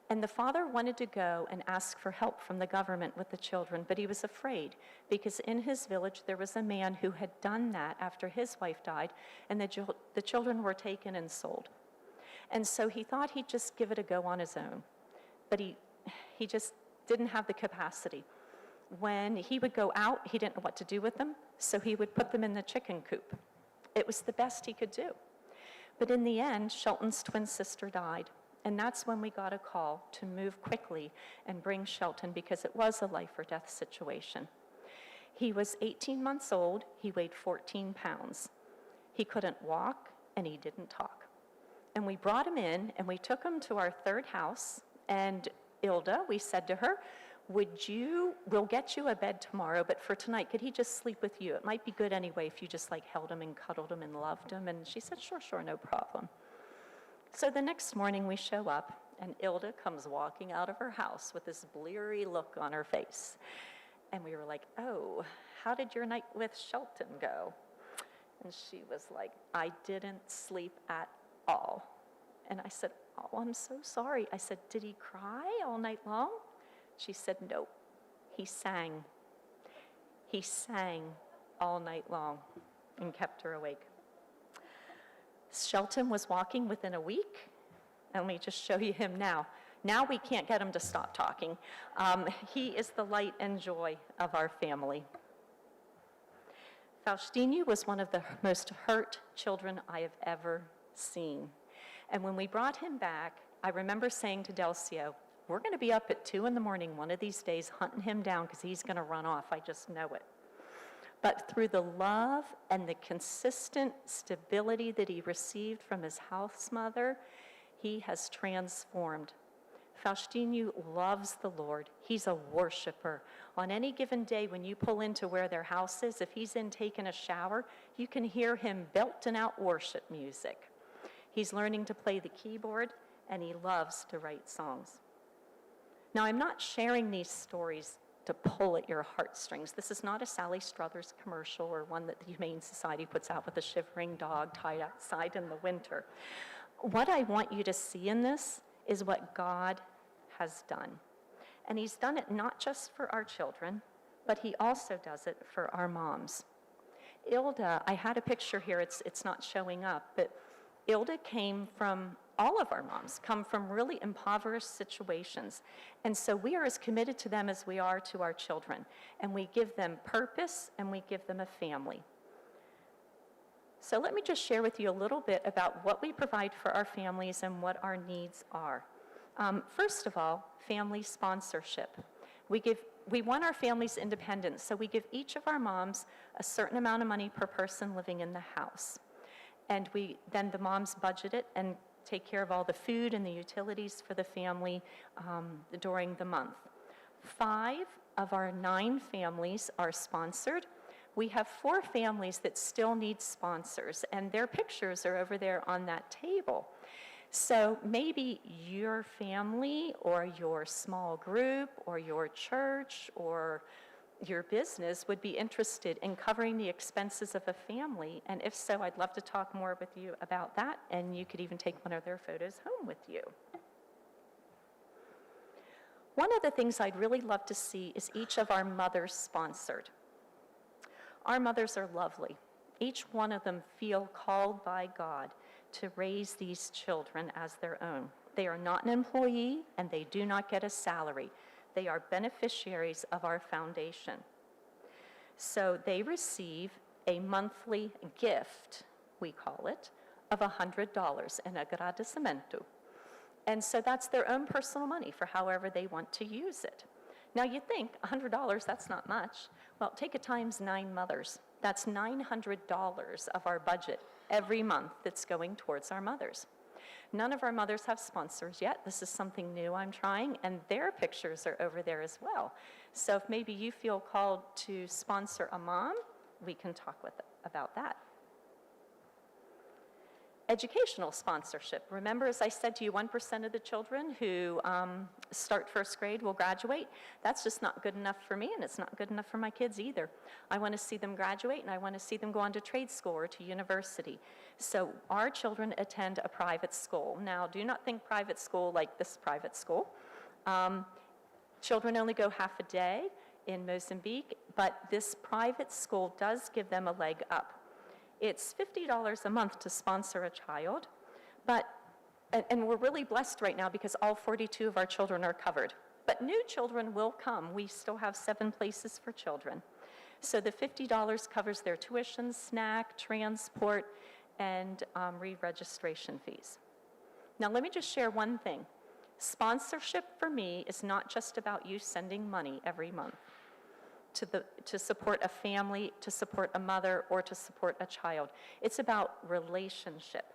And the father wanted to go and ask for help from the government with the children, but he was afraid because in his village there was a man who had done that after his wife died, and the children were taken and sold. And so he thought he'd just give it a go on his own, but he just didn't have the capacity. When he would go out, he didn't know what to do with them, so he would put them in the chicken coop. It was the best he could do. But in the end, Shelton's twin sister died. And that's when we got a call to move quickly and bring Shelton, because it was a life or death situation. He was 18 months old, he weighed 14 pounds. He couldn't walk and he didn't talk. And we brought him in and we took him to our third house, and Ilda, we said to her, we'll get you a bed tomorrow, but for tonight, could he just sleep with you? It might be good anyway if you just like held him and cuddled him and loved him. And she said, sure, no problem. So the next morning we show up, and Ilda comes walking out of her house with this bleary look on her face. And we were like, oh, how did your night with Shelton go? And she was like, I didn't sleep at all. And I said, oh, I'm so sorry. I said, did he cry all night long? She said, nope, he sang. He sang all night long and kept her awake. Shelton was walking within a week, and let me just show you him now. Now we can't get him to stop talking. He is the light and joy of our family. Faustino was one of the most hurt children I have ever seen. And when we brought him back, I remember saying to Delcio, we're going to be up at 2 a.m. one of these days hunting him down because he's going to run off. I just know it. But through the love and the consistent stability that he received from his house mother, he has transformed. Faustino loves the Lord. He's a worshiper. On any given day when you pull into where their house is, if he's in taking a shower, you can hear him belting out worship music. He's learning to play the keyboard, and he loves to write songs. Now, I'm not sharing these stories to pull at your heartstrings. This is not a Sally Struthers commercial or one that the Humane Society puts out with a shivering dog tied outside in the winter. What I want you to see in this is what God has done. And he's done it not just for our children, but he also does it for our moms. Ilda, I had a picture here, it's not showing up, but Ilda came from, all of our moms come from really impoverished situations. And so we are as committed to them as we are to our children. And we give them purpose and we give them a family. So let me just share with you a little bit about what we provide for our families and what our needs are. First of all, family sponsorship. We want our families' independence, so we give each of our moms a certain amount of money per person living in the house. And then the moms budget it and take care of all the food and the utilities for the family during the month. 5 of our 9 families are sponsored. We have 4 families that still need sponsors, and their pictures are over there on that table. So maybe your family or your small group or your church or your business would be interested in covering the expenses of a family, and if so, I'd love to talk more with you about that, and you could even take one of their photos home with you. One of the things I'd really love to see is each of our mothers sponsored. Our mothers are lovely. Each one of them feel called by God to raise these children as their own. They are not an employee, and they do not get a salary. They are beneficiaries of our foundation. So they receive a monthly gift, we call it, of $100, an agradecimento. And so that's their own personal money for however they want to use it. Now you think, $100, that's not much. Well, take it times 9 mothers. That's $900 of our budget every month that's going towards our mothers. None of our mothers have sponsors yet. This is something new I'm trying, and their pictures are over there as well. So if maybe you feel called to sponsor a mom, we can talk about that. Educational sponsorship. Remember, as I said to you, 1% of the children who start first grade will graduate. That's just not good enough for me, and it's not good enough for my kids either. I want to see them graduate, and I want to see them go on to trade school or to university. So our children attend a private school. Now, do not think private school like this private school. Children only go half a day in Mozambique, but this private school does give them a leg up. It's $50 a month to sponsor a child, and we're really blessed right now because all 42 of our children are covered. But new children will come. We still have 7 places for children. So the $50 covers their tuition, snack, transport, and re-registration fees. Now let me just share one thing. Sponsorship for me is not just about you sending money every month to support a family, to support a mother, or to support a child. It's about relationship.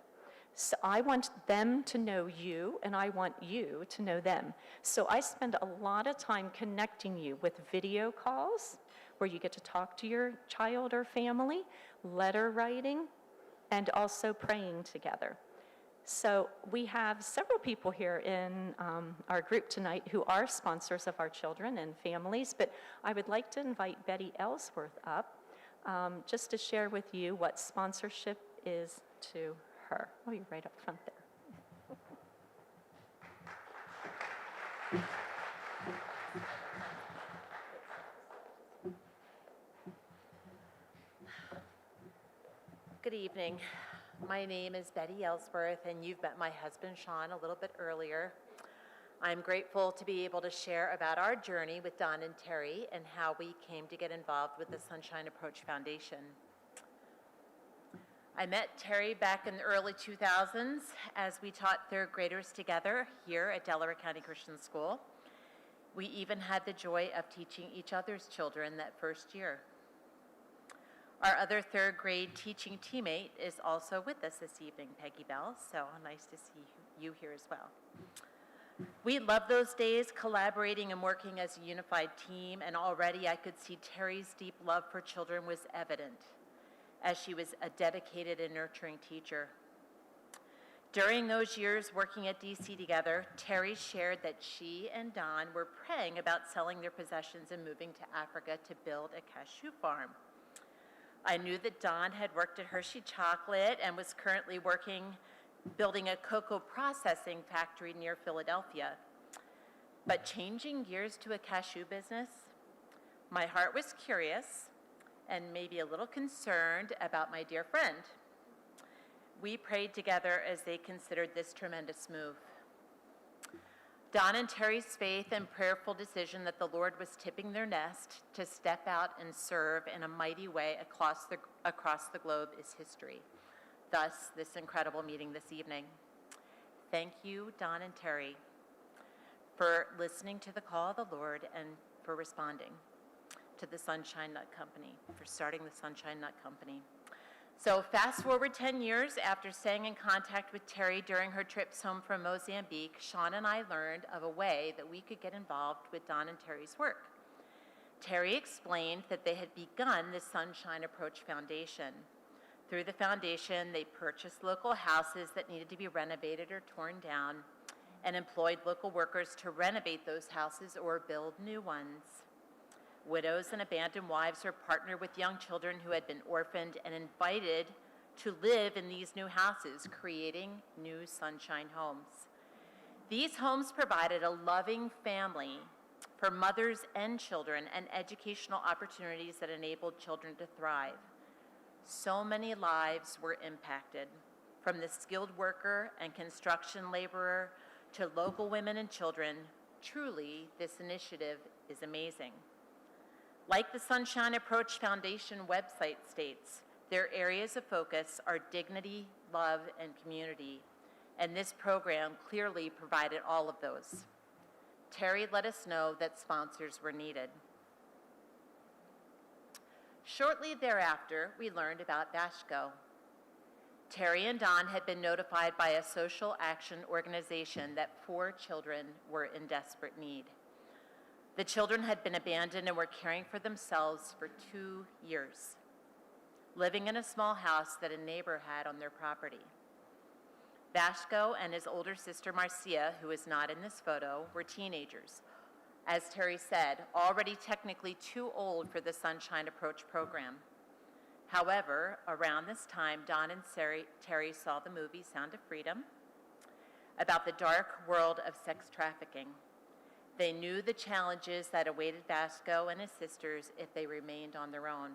So I want them to know you, and I want you to know them. So I spend a lot of time connecting you with video calls, where you get to talk to your child or family, letter writing, and also praying together. So we have several people here in our group tonight who are sponsors of our children and families, but I would like to invite Betty Ellsworth up just to share with you what sponsorship is to her. Oh, you're right up front there. Good evening. My name is Betty Ellsworth, and you've met my husband, Sean, a little bit earlier. I'm grateful to be able to share about our journey with Don and Terry and how we came to get involved with the Sunshine Approach Foundation. I met Terry back in the early 2000s as we taught third graders together here at Delaware County Christian School. We even had the joy of teaching each other's children that first year. Our other third grade teaching teammate is also with us this evening, Peggy Bell, so nice to see you here as well. We loved those days collaborating and working as a unified team, and already I could see Terry's deep love for children was evident as she was a dedicated and nurturing teacher. During those years working at DC together, Terry shared that she and Don were praying about selling their possessions and moving to Africa to build a cashew farm. I knew that Don had worked at Hershey Chocolate and was currently building a cocoa processing factory near Philadelphia. But changing gears to a cashew business, my heart was curious and maybe a little concerned about my dear friend. We prayed together as they considered this tremendous move. Don and Terry's faith and prayerful decision that the Lord was tipping their nest to step out and serve in a mighty way across the globe is history. Thus, this incredible meeting this evening. Thank you, Don and Terry, for listening to the call of the Lord and for responding to the Sunshine Nut Company, for starting the Sunshine Nut Company. So fast forward 10 years after staying in contact with Terry during her trips home from Mozambique, Sean and I learned of a way that we could get involved with Don and Terry's work. Terry explained that they had begun the Sunshine Approach Foundation. Through the foundation, they purchased local houses that needed to be renovated or torn down and employed local workers to renovate those houses or build new ones. Widows and abandoned wives are partnered with young children who had been orphaned and invited to live in these new houses, creating new sunshine homes. These homes provided a loving family for mothers and children and educational opportunities that enabled children to thrive. So many lives were impacted, from the skilled worker and construction laborer to local women and children. Truly, this initiative is amazing. Like the Sunshine Approach Foundation website states, their areas of focus are dignity, love, and community, and this program clearly provided all of those. Terry let us know that sponsors were needed. Shortly thereafter, we learned about Vashko. Terry and Don had been notified by a social action organization that 4 children were in desperate need. The children had been abandoned and were caring for themselves for 2 years, living in a small house that a neighbor had on their property. Vasco and his older sister Marcia, who is not in this photo, were teenagers. As Terry said, already technically too old for the Sunshine Approach program. However, around this time, Don and Terry saw the movie Sound of Freedom about the dark world of sex trafficking. They knew the challenges that awaited Vasco and his sisters if they remained on their own.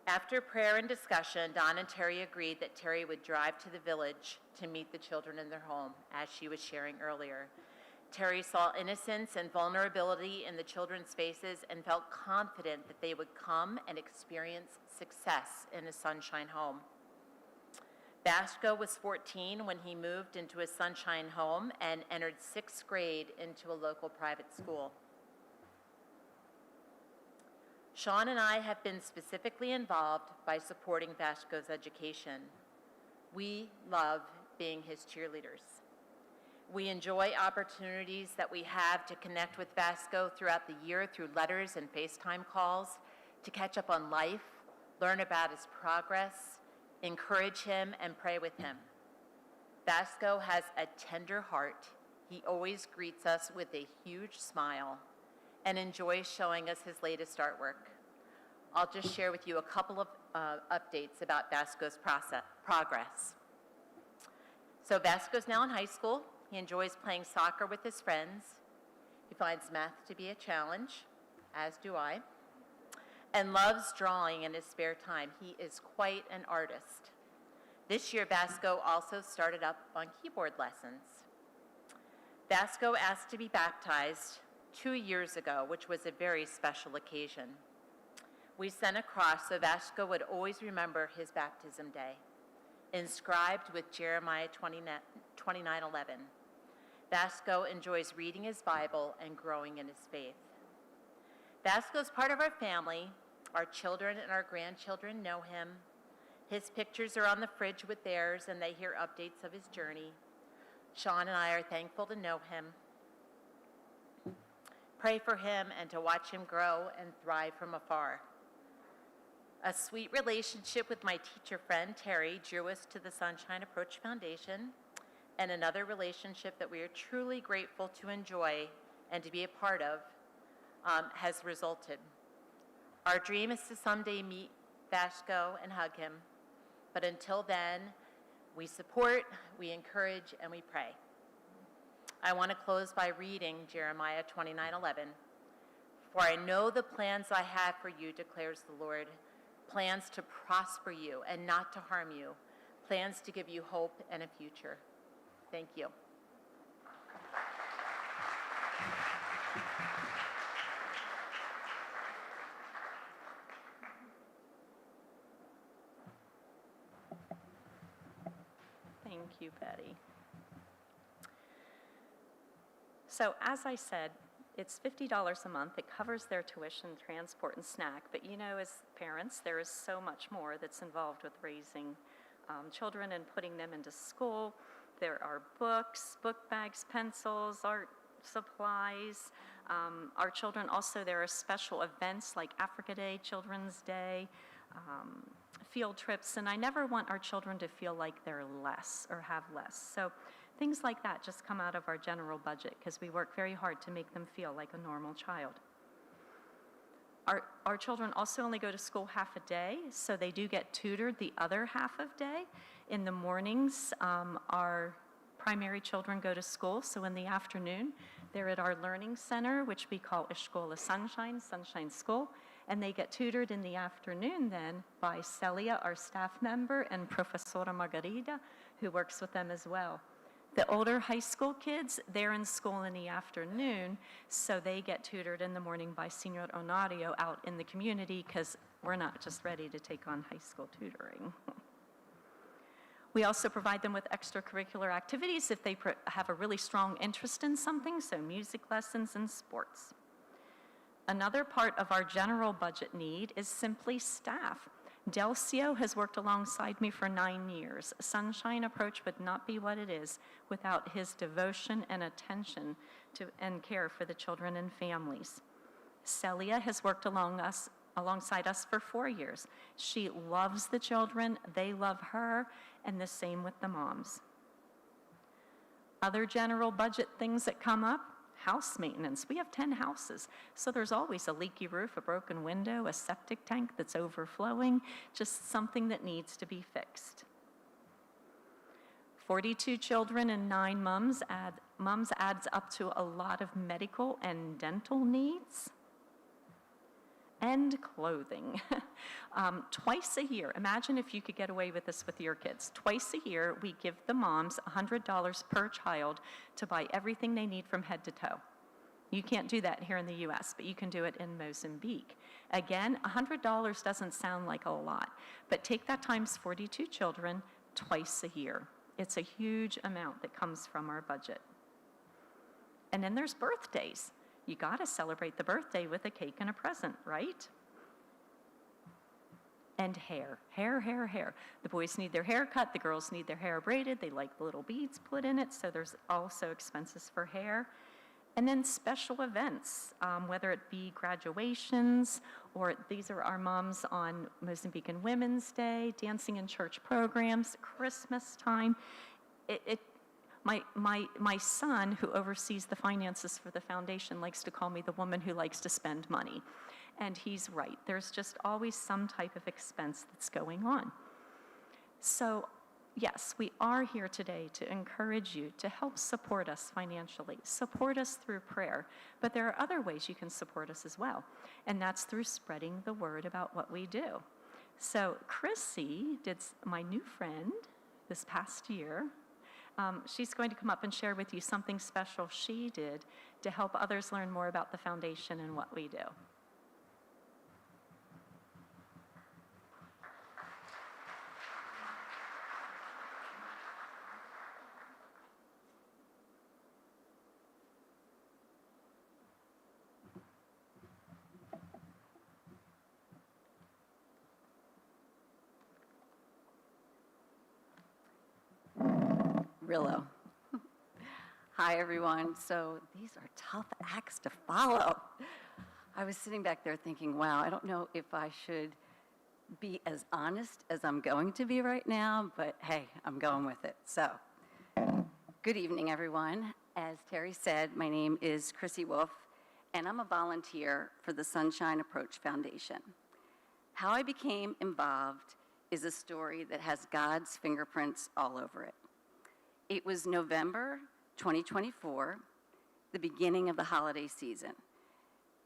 After prayer and discussion, Don and Terry agreed that Terry would drive to the village to meet the children in their home, as she was sharing earlier. Terry saw innocence and vulnerability in the children's faces and felt confident that they would come and experience success in a Sunshine home. Vasco was 14 when he moved into a Sunshine home and entered 6th grade into a local private school. Sean and I have been specifically involved by supporting Vasco's education. We love being his cheerleaders. We enjoy opportunities that we have to connect with Vasco throughout the year through letters and FaceTime calls, to catch up on life, learn about his progress, encourage him, and pray with him. Vasco has a tender heart. He always greets us with a huge smile and enjoys showing us his latest artwork. I'll just share with you a couple of updates about Vasco's progress. So Vasco's now in high school. He enjoys playing soccer with his friends. He finds math to be a challenge, as do I, and loves drawing in his spare time. He is quite an artist. This year, Vasco also started up on keyboard lessons. Vasco asked to be baptized 2 years ago, which was a very special occasion. We sent a cross so Vasco would always remember his baptism day, inscribed with Jeremiah 29:11. Vasco enjoys reading his Bible and growing in his faith. Vasco's part of our family. Our children and our grandchildren know him. His pictures are on the fridge with theirs, and they hear updates of his journey. Sean and I are thankful to know him, pray for him, and to watch him grow and thrive from afar. A sweet relationship with my teacher friend, Terry, drew us to the Sunshine Approach Foundation, and another relationship that we are truly grateful to enjoy and to be a part of has resulted. Our dream is to someday meet Vasco and hug him, but until then, we support, we encourage, and we pray. I want to close by reading Jeremiah 29:11. For I know the plans I have for you, declares the Lord, plans to prosper you and not to harm you, plans to give you hope and a future. Thank you. Thank you, Betty. So as I said, it's $50 a month. It covers their tuition, transport, and snack. But you know, as parents, there is so much more that's involved with raising children and putting them into school. There are books, book bags, pencils, art supplies. Our children also, there are special events like Africa Day, Children's Day, field trips, and I never want our children to feel like they're less or have less. So things like that just come out of our general budget because we work very hard to make them feel like a normal child. Our children also only go to school half a day, so they do get tutored the other half of day. In the mornings, our primary children go to school, so in the afternoon, they're at our learning center, which we call Escola Sunshine, Sunshine School, and they get tutored in the afternoon then by Celia, our staff member, and Professora Margarida, who works with them as well. The older high school kids, they're in school in the afternoon, so they get tutored in the morning by Senor Onario out in the community because we're not just ready to take on high school tutoring. We also provide them with extracurricular activities if they have a really strong interest in something, so music lessons and sports. Another part of our general budget need is simply staff. Delcio has worked alongside me for 9 years. Sunshine Approach would not be what it is without his devotion and attention to and care for the children and families. Celia has worked alongside us for 4 years. She loves the children, they love her, and the same with the moms. Other general budget things that come up, house maintenance. We have 10 houses, so there's always a leaky roof, a broken window, a septic tank that's overflowing, just something that needs to be fixed. 42 children and 9 moms adds up to a lot of medical and dental needs. And clothing. Twice a year, imagine if you could get away with this with your kids. Twice a year, we give the moms $100 per child to buy everything they need from head to toe. You can't do that here in the US, but you can do it in Mozambique. Again, $100 doesn't sound like a lot, but take that times 42 children twice a year. It's a huge amount that comes from our budget. And then there's birthdays. You gotta celebrate the birthday with a cake and a present, right? And hair. The boys need their hair cut, the girls need their hair braided, they like the little beads put in it, so there's also expenses for hair. And then special events, whether it be graduations, or these are our moms on Mozambican Women's Day, dancing in church programs, Christmas time. My son, who oversees the finances for the foundation, likes to call me the woman who likes to spend money. And he's right. There's just always some type of expense that's going on. So, yes, we are here today to encourage you to help support us financially, support us through prayer. But there are other ways you can support us as well, and that's through spreading the word about what we do. So Chrissy, my new friend, this past year, she's going to come up and share with you something special she did to help others learn more about the foundation and what we do. Rillo. Hi, everyone. So these are tough acts to follow. I was sitting back there thinking, wow, I don't know if I should be as honest as I'm going to be right now, but hey, I'm going with it. So, good evening, everyone. As Terry said, my name is Chrissy Wolf, and I'm a volunteer for the Sunshine Approach Foundation. How I became involved is a story that has God's fingerprints all over it. It was November 2024, the beginning of the holiday season.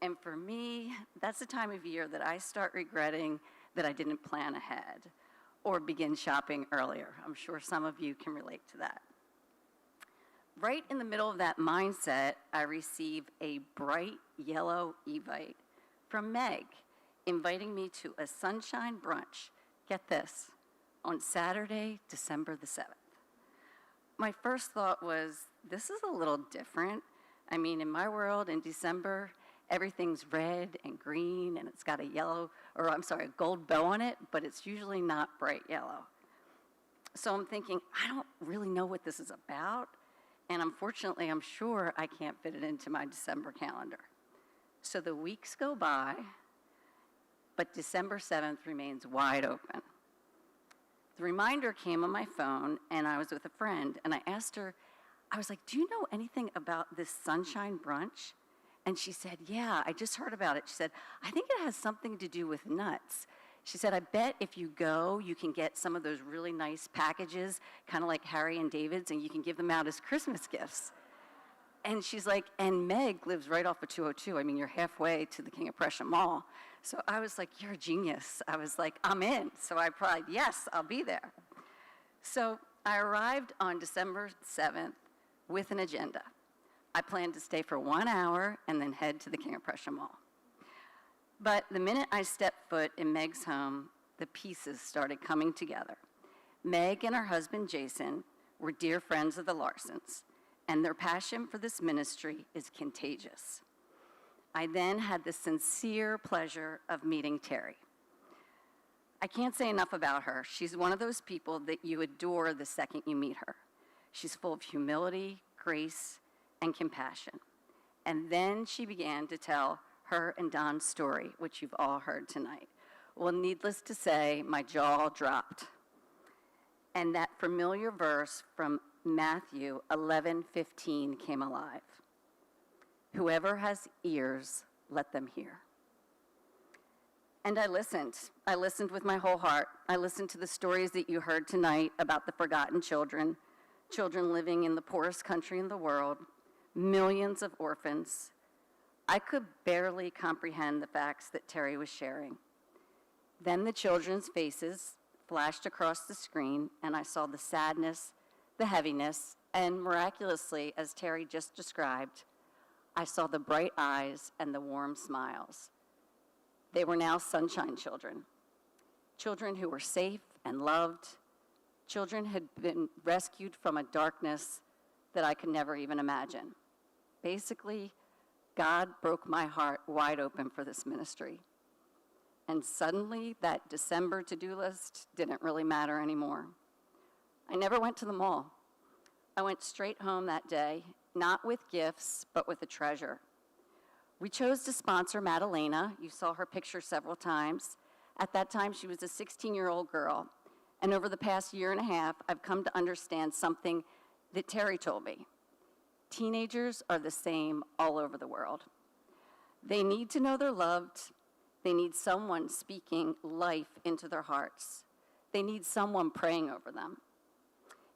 And for me, that's the time of year that I start regretting that I didn't plan ahead or begin shopping earlier. I'm sure some of you can relate to that. Right in the middle of that mindset, I receive a bright yellow Evite from Meg, inviting me to a sunshine brunch, get this, on Saturday, December the 7th. My first thought was, this is a little different. I mean, in my world, in December, everything's red and green, and it's got a gold bow on it, but it's usually not bright yellow. So I'm thinking, I don't really know what this is about, and unfortunately, I'm sure I can't fit it into my December calendar. So the weeks go by, but December 7th remains wide open. The reminder came on my phone, and I was with a friend, and I asked her, I was like, do you know anything about this sunshine brunch? And she said, yeah, I just heard about it. She said, I think it has something to do with nuts. She said, I bet if you go, you can get some of those really nice packages, kind of like Harry and David's, and you can give them out as Christmas gifts. And she's like, and Meg lives right off of 202. I mean, you're halfway to the King of Prussia Mall. So I was like, you're a genius. I was like, I'm in. So I replied, yes, I'll be there. So I arrived on December 7th with an agenda. I planned to stay for 1 hour and then head to the King of Prussia Mall. But the minute I stepped foot in Meg's home, the pieces started coming together. Meg and her husband, Jason, were dear friends of the Larsons, and their passion for this ministry is contagious. I then had the sincere pleasure of meeting Terry. I can't say enough about her. She's one of those people that you adore the second you meet her. She's full of humility, grace, and compassion. And then she began to tell her and Don's story, which you've all heard tonight. Well, needless to say, my jaw dropped. And that familiar verse from Matthew 11:15 came alive. Whoever has ears, let them hear. And I listened. I listened with my whole heart. I listened to the stories that you heard tonight about the forgotten children, children living in the poorest country in the world, millions of orphans. I could barely comprehend the facts that Terry was sharing. Then the children's faces flashed across the screen, and I saw the sadness, the heaviness, and miraculously, as Terry just described, I saw the bright eyes and the warm smiles. They were now Sunshine Children, children who were safe and loved, children who had been rescued from a darkness that I could never even imagine. Basically, God broke my heart wide open for this ministry. And suddenly, that December to-do list didn't really matter anymore. I never went to the mall. I went straight home that day, not with gifts, but with a treasure. We chose to sponsor Madalena. You saw her picture several times. At that time, she was a 16-year-old girl. And over the past year and a half, I've come to understand something that Terry told me. Teenagers are the same all over the world. They need to know they're loved. They need someone speaking life into their hearts. They need someone praying over them.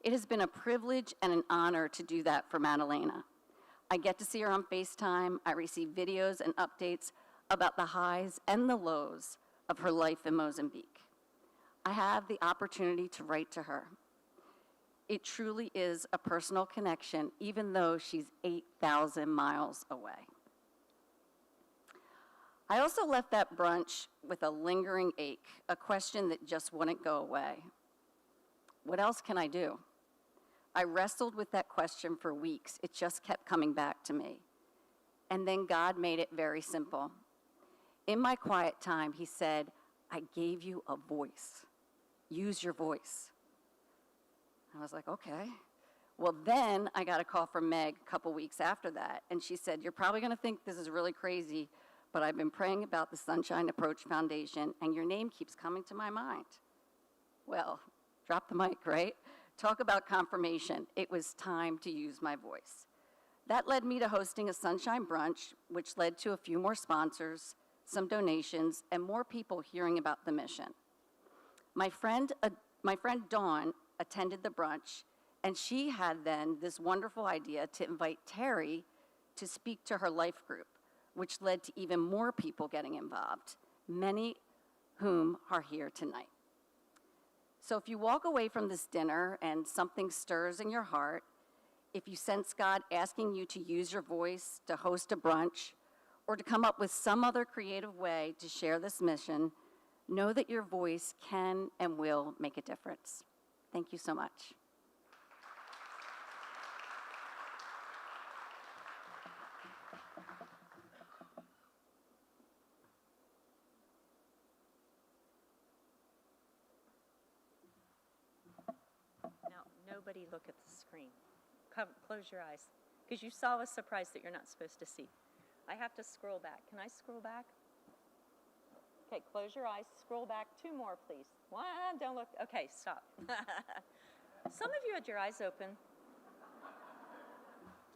It has been a privilege and an honor to do that for Madalena. I get to see her on FaceTime. I receive videos and updates about the highs and the lows of her life in Mozambique. I have the opportunity to write to her. It truly is a personal connection, even though she's 8,000 miles away. I also left that brunch with a lingering ache, a question that just wouldn't go away. What else can I do? I wrestled with that question for weeks. It just kept coming back to me. And then God made it very simple. In my quiet time, he said, I gave you a voice. Use your voice. I was like, okay. Well, then I got a call from Meg a couple weeks after that, and she said, you're probably going to think this is really crazy, but I've been praying about the Sunshine Approach Foundation, and your name keeps coming to my mind. Well, drop the mic, right? Talk about confirmation. It was time to use my voice. That led me to hosting a Sunshine Brunch, which led to a few more sponsors, some donations, and more people hearing about the mission. My friend Dawn attended the brunch, and she had then this wonderful idea to invite Terry to speak to her life group, which led to even more people getting involved, many whom are here tonight. So if you walk away from this dinner and something stirs in your heart, if you sense God asking you to use your voice to host a brunch or to come up with some other creative way to share this mission, know that your voice can and will make a difference. Thank you so much. Nobody look at the screen. Close your eyes, because you saw a surprise that you're not supposed to see. I have to scroll back. Can I scroll back? Okay, close your eyes. Scroll back 2 more, please. 1, don't look. Okay, stop. Some of you had your eyes open.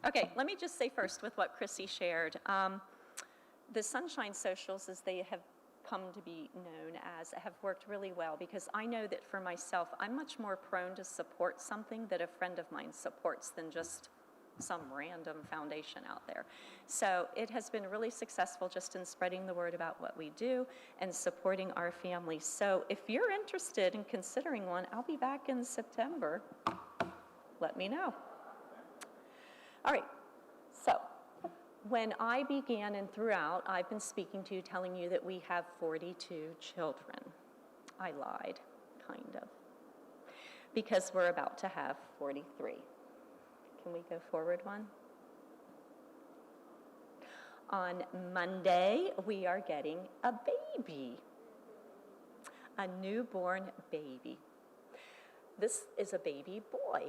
Okay, let me just say first with what Chrissy shared. The Sunshine Socials, as they have come to be known as, have worked really well, because I know that for myself, I'm much more prone to support something that a friend of mine supports than just some random foundation out there. So it has been really successful just in spreading the word about what we do and supporting our families. So if you're interested in considering one, I'll be back in September. Let me know. All right, so when I began and throughout, I've been speaking to you, telling you that we have 42 children. I lied, kind of, because we're about to have 43. Can we go forward one? On Monday, we are getting a baby, a newborn baby. This is a baby boy,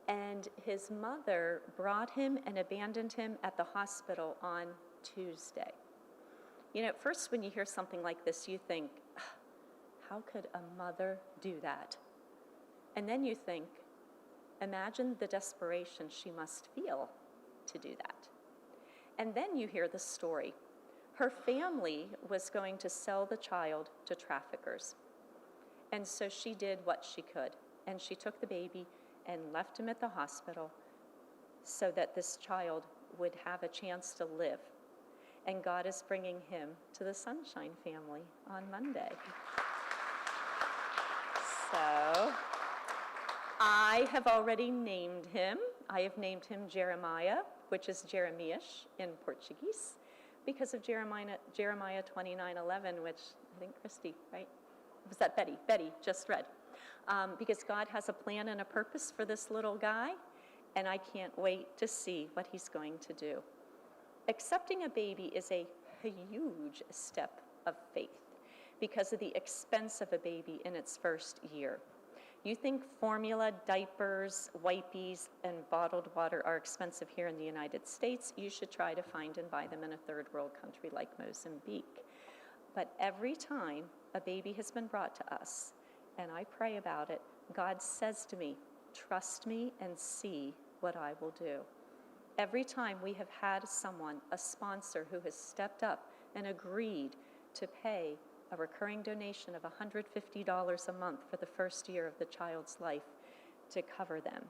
and his mother brought him and abandoned him at the hospital on Tuesday. You know, at first when you hear something like this, you think, how could a mother do that? And then you think, imagine the desperation she must feel to do that. And then you hear the story. Her family was going to sell the child to traffickers. And so she did what she could. And she took the baby and left him at the hospital so that this child would have a chance to live. And God is bringing him to the Sunshine family on Monday. So I have already named him. I have named him Jeremiah, which is Jeremias in Portuguese, because of Jeremiah 29:11, which I think Christy, right? Was that Betty? Betty just read. Because God has a plan and a purpose for this little guy, and I can't wait to see what he's going to do. Accepting a baby is a huge step of faith because of the expense of a baby in its first year. You think formula, diapers, wipies, and bottled water are expensive here in the United States, you should try to find and buy them in a third world country like Mozambique. But every time a baby has been brought to us, and I pray about it, God says to me, trust me and see what I will do. Every time we have had someone, a sponsor, who has stepped up and agreed to pay a recurring donation of $150 a month for the first year of the child's life to cover them.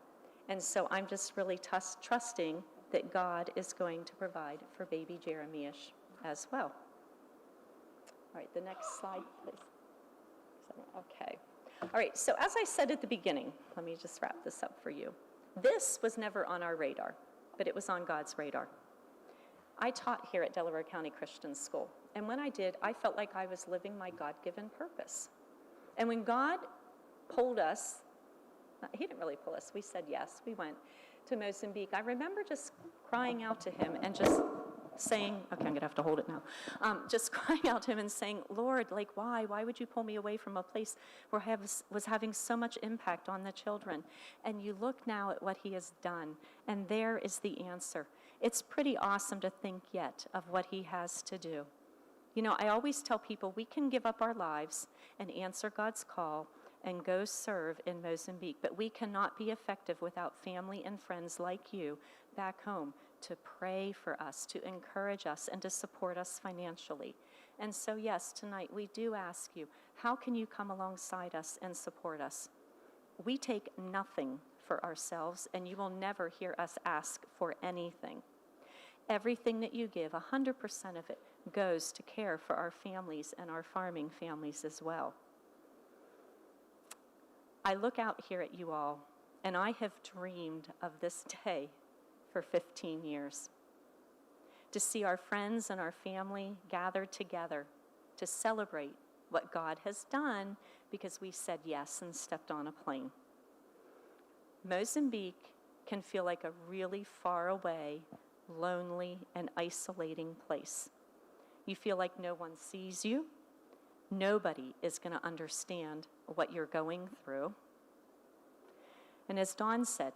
And so I'm just really trusting that God is going to provide for baby Jeremias as well. All right, the next slide, please. Okay. All right, so as I said at the beginning, let me just wrap this up for you. This was never on our radar, but it was on God's radar. I taught here at Delaware County Christian School, and when I did, I felt like I was living my God-given purpose. And when God pulled us, he didn't really pull us, we said yes, we went to Mozambique. I remember just crying out to him and just saying, okay, I'm gonna have to hold it now, just crying out to him and saying, Lord, like why? Why would you pull me away from a place where I was having so much impact on the children? And you look now at what he has done, and there is the answer. It's pretty awesome to think yet of what he has to do. You know, I always tell people we can give up our lives and answer God's call and go serve in Mozambique, but we cannot be effective without family and friends like you back home to pray for us, to encourage us, and to support us financially. And so yes, tonight we do ask you, how can you come alongside us and support us? We take nothing for ourselves, and you will never hear us ask for anything. Everything that you give, 100% of it, goes to care for our families and our farming families as well. I look out here at you all, and I have dreamed of this day for 15 years. To see our friends and our family gathered together to celebrate what God has done because we said yes and stepped on a plane. Mozambique can feel like a really far away, lonely, and isolating place. You feel like no one sees you. Nobody is going to understand what you're going through. And as Dawn said,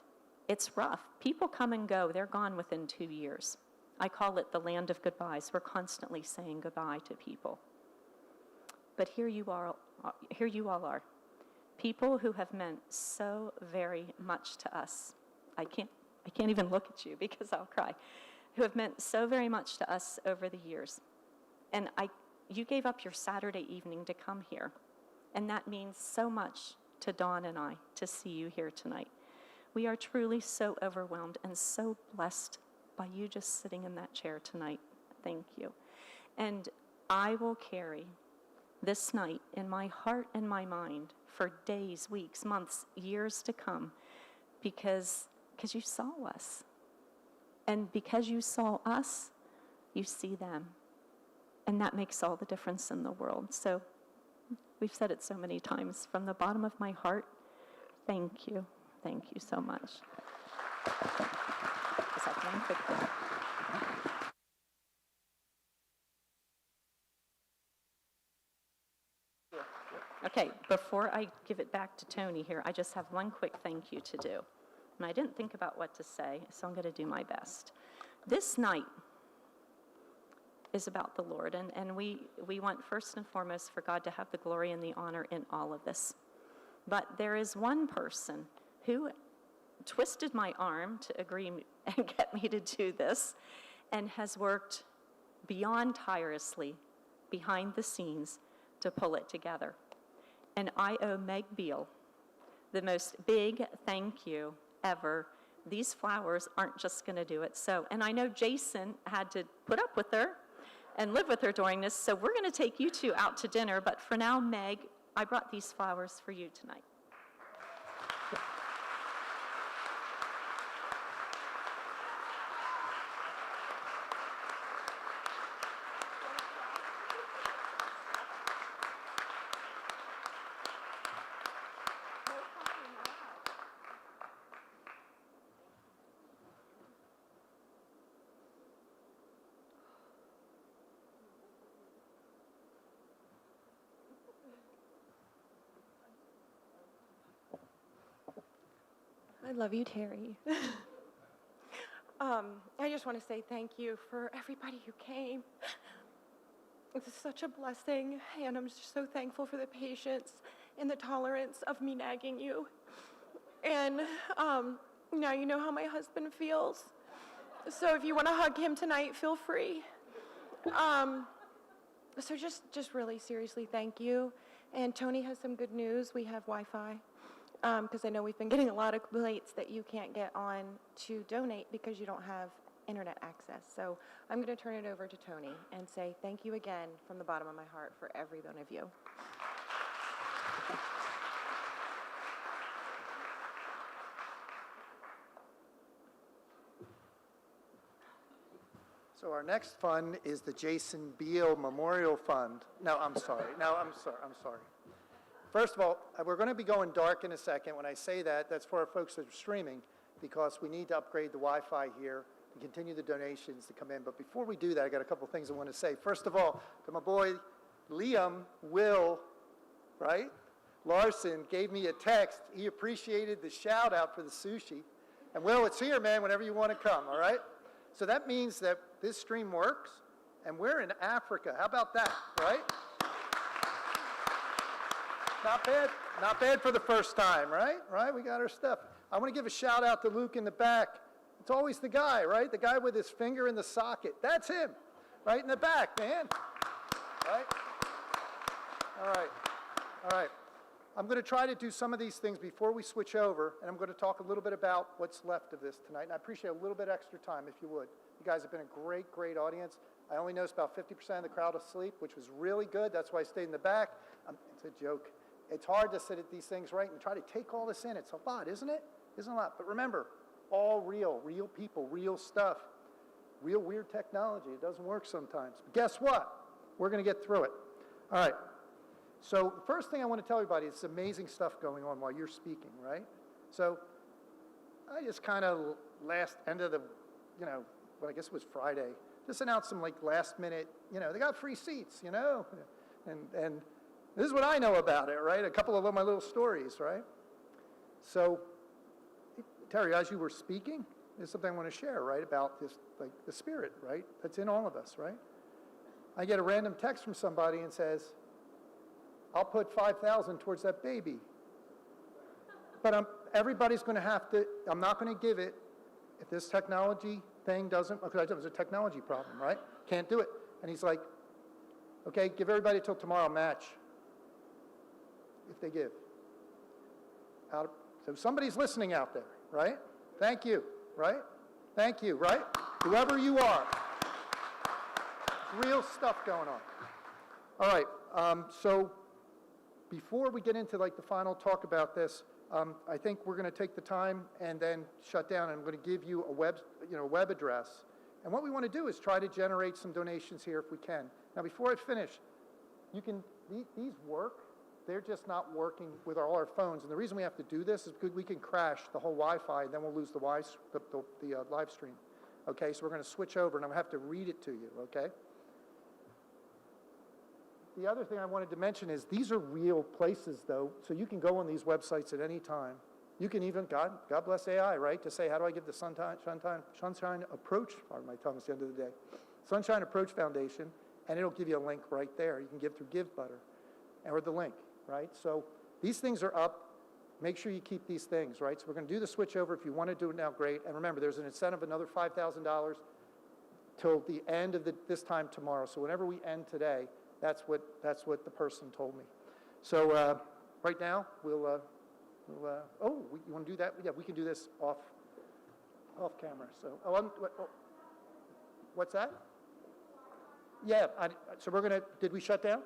it's rough. People come and go. They're gone within 2 years. I call it the land of goodbyes. We're constantly saying goodbye to people. But here you all are. People who have meant so very much to us. I can't even look at you because I'll cry. Who have meant so very much to us over the years. And you gave up your Saturday evening to come here. And that means so much to Dawn and I to see you here tonight. We are truly so overwhelmed and so blessed by you just sitting in that chair tonight. Thank you. And I will carry this night in my heart and my mind for days, weeks, months, years to come because you saw us. And because you saw us, you see them. And that makes all the difference in the world. So we've said it so many times. From the bottom of my heart, thank you. Thank you so much. Just have one quick thing. Okay, before I give it back to Tony here, I just have one quick thank you to do. And I didn't think about what to say, so I'm going to do my best. This night, is about the Lord, and we want first and foremost for God to have the glory and the honor in all of this. But there is one person who twisted my arm to agree and get me to do this, and has worked beyond tirelessly behind the scenes to pull it together. And I owe Meg Beal the most big thank you ever. These flowers aren't just going to do it. So, and I know Jason had to put up with her and live with her during this, so we're going to take you two out to dinner. But for now, Meg, I brought these flowers for you tonight. I love you, Terry. I just want to say thank you for everybody who came. This is such a blessing, and I'm just so thankful for the patience and the tolerance of me nagging you. And now you know how my husband feels. So if you want to hug him tonight, feel free. So just really seriously, thank you. And Tony has some good news. We have Wi-Fi. Because I know we've been getting a lot of complaints that you can't get on to donate because you don't have internet access. So I'm going to turn it over to Tony and say thank you again from the bottom of my heart for every one of you. So our next fund is the Jason Beal Memorial Fund. No, I'm sorry. I'm sorry. First of all, we're going to be going dark in a second. When I say that, that's for our folks that are streaming, because we need to upgrade the Wi-Fi here and continue the donations to come in. But before we do that, I got a couple things I want to say. First of all, to my boy Liam Larson gave me a text. He appreciated the shout out for the sushi. And Will, it's here, man, whenever you want to come, all right? So that means that this stream works, and we're in Africa. How about that, right? Not bad for the first time, right? Right, we got our stuff. I want to give a shout out to Luke in the back. It's always the guy, right? The guy with his finger in the socket. That's him, right in the back, man. Right? All right. I'm going to try to do some of these things before we switch over, and I'm going to talk a little bit about what's left of this tonight. And I appreciate a little bit extra time, if you would. You guys have been a great audience. I only noticed about 50% of the crowd asleep, which was really good. That's why I stayed in the back. It's a joke. It's hard to sit at these things, right, and try to take all this in. It's a lot, isn't it? Isn't a lot. But remember, all real people, real stuff, real weird technology. It doesn't work sometimes. But guess what? We're going to get through it. All right. So the first thing I want to tell everybody is amazing stuff going on while you're speaking, right? So I just kind of end of the, well, I guess it was Friday, just announced some last minute, they got free seats, and this is what I know about it, right? A couple of my little stories, right? So, Terry, as you were speaking, there's something I want to share, right, about this, the spirit, right, that's in all of us, right? I get a random text from somebody and says, I'll put $5,000 towards that baby. But everybody's going to have to, I'm not going to give it if this technology thing doesn't, because it was a technology problem, right? Can't do it. And he's like, okay, give everybody till tomorrow match. If they give. So somebody's listening out there, right? Thank you, right? Thank you, right? Whoever you are. Real stuff going on. All right, so before we get into the final talk about this, I think we're going to take the time and then shut down. I'm going to give you a web address. And what we want to do is try to generate some donations here if we can. Now, before I finish, these work. They're just not working with all our phones. And the reason we have to do this is because we can crash the whole Wi-Fi, and then we'll lose the live stream. Okay, so we're going to switch over, and I'm going to have to read it to you, okay? The other thing I wanted to mention is these are real places, though, so you can go on these websites at any time You can even, God bless AI, right, to say, how do I give the Sunshine Approach, pardon my tongue, it's the end of the day, Sunshine Approach Foundation, and it'll give you a link right there. You can give through GiveButter, or the link, right? So these things are up. Make sure you keep these things, right? So we're going to do the switch over. If you want to do it now, great. And remember, there's an incentive, another $5,000 till the end of this time tomorrow. So whenever we end today, that's what the person told me. So right now, you want to do that? Yeah, we can do this off camera. So, what's that? Yeah, so we're going to, did we shut down?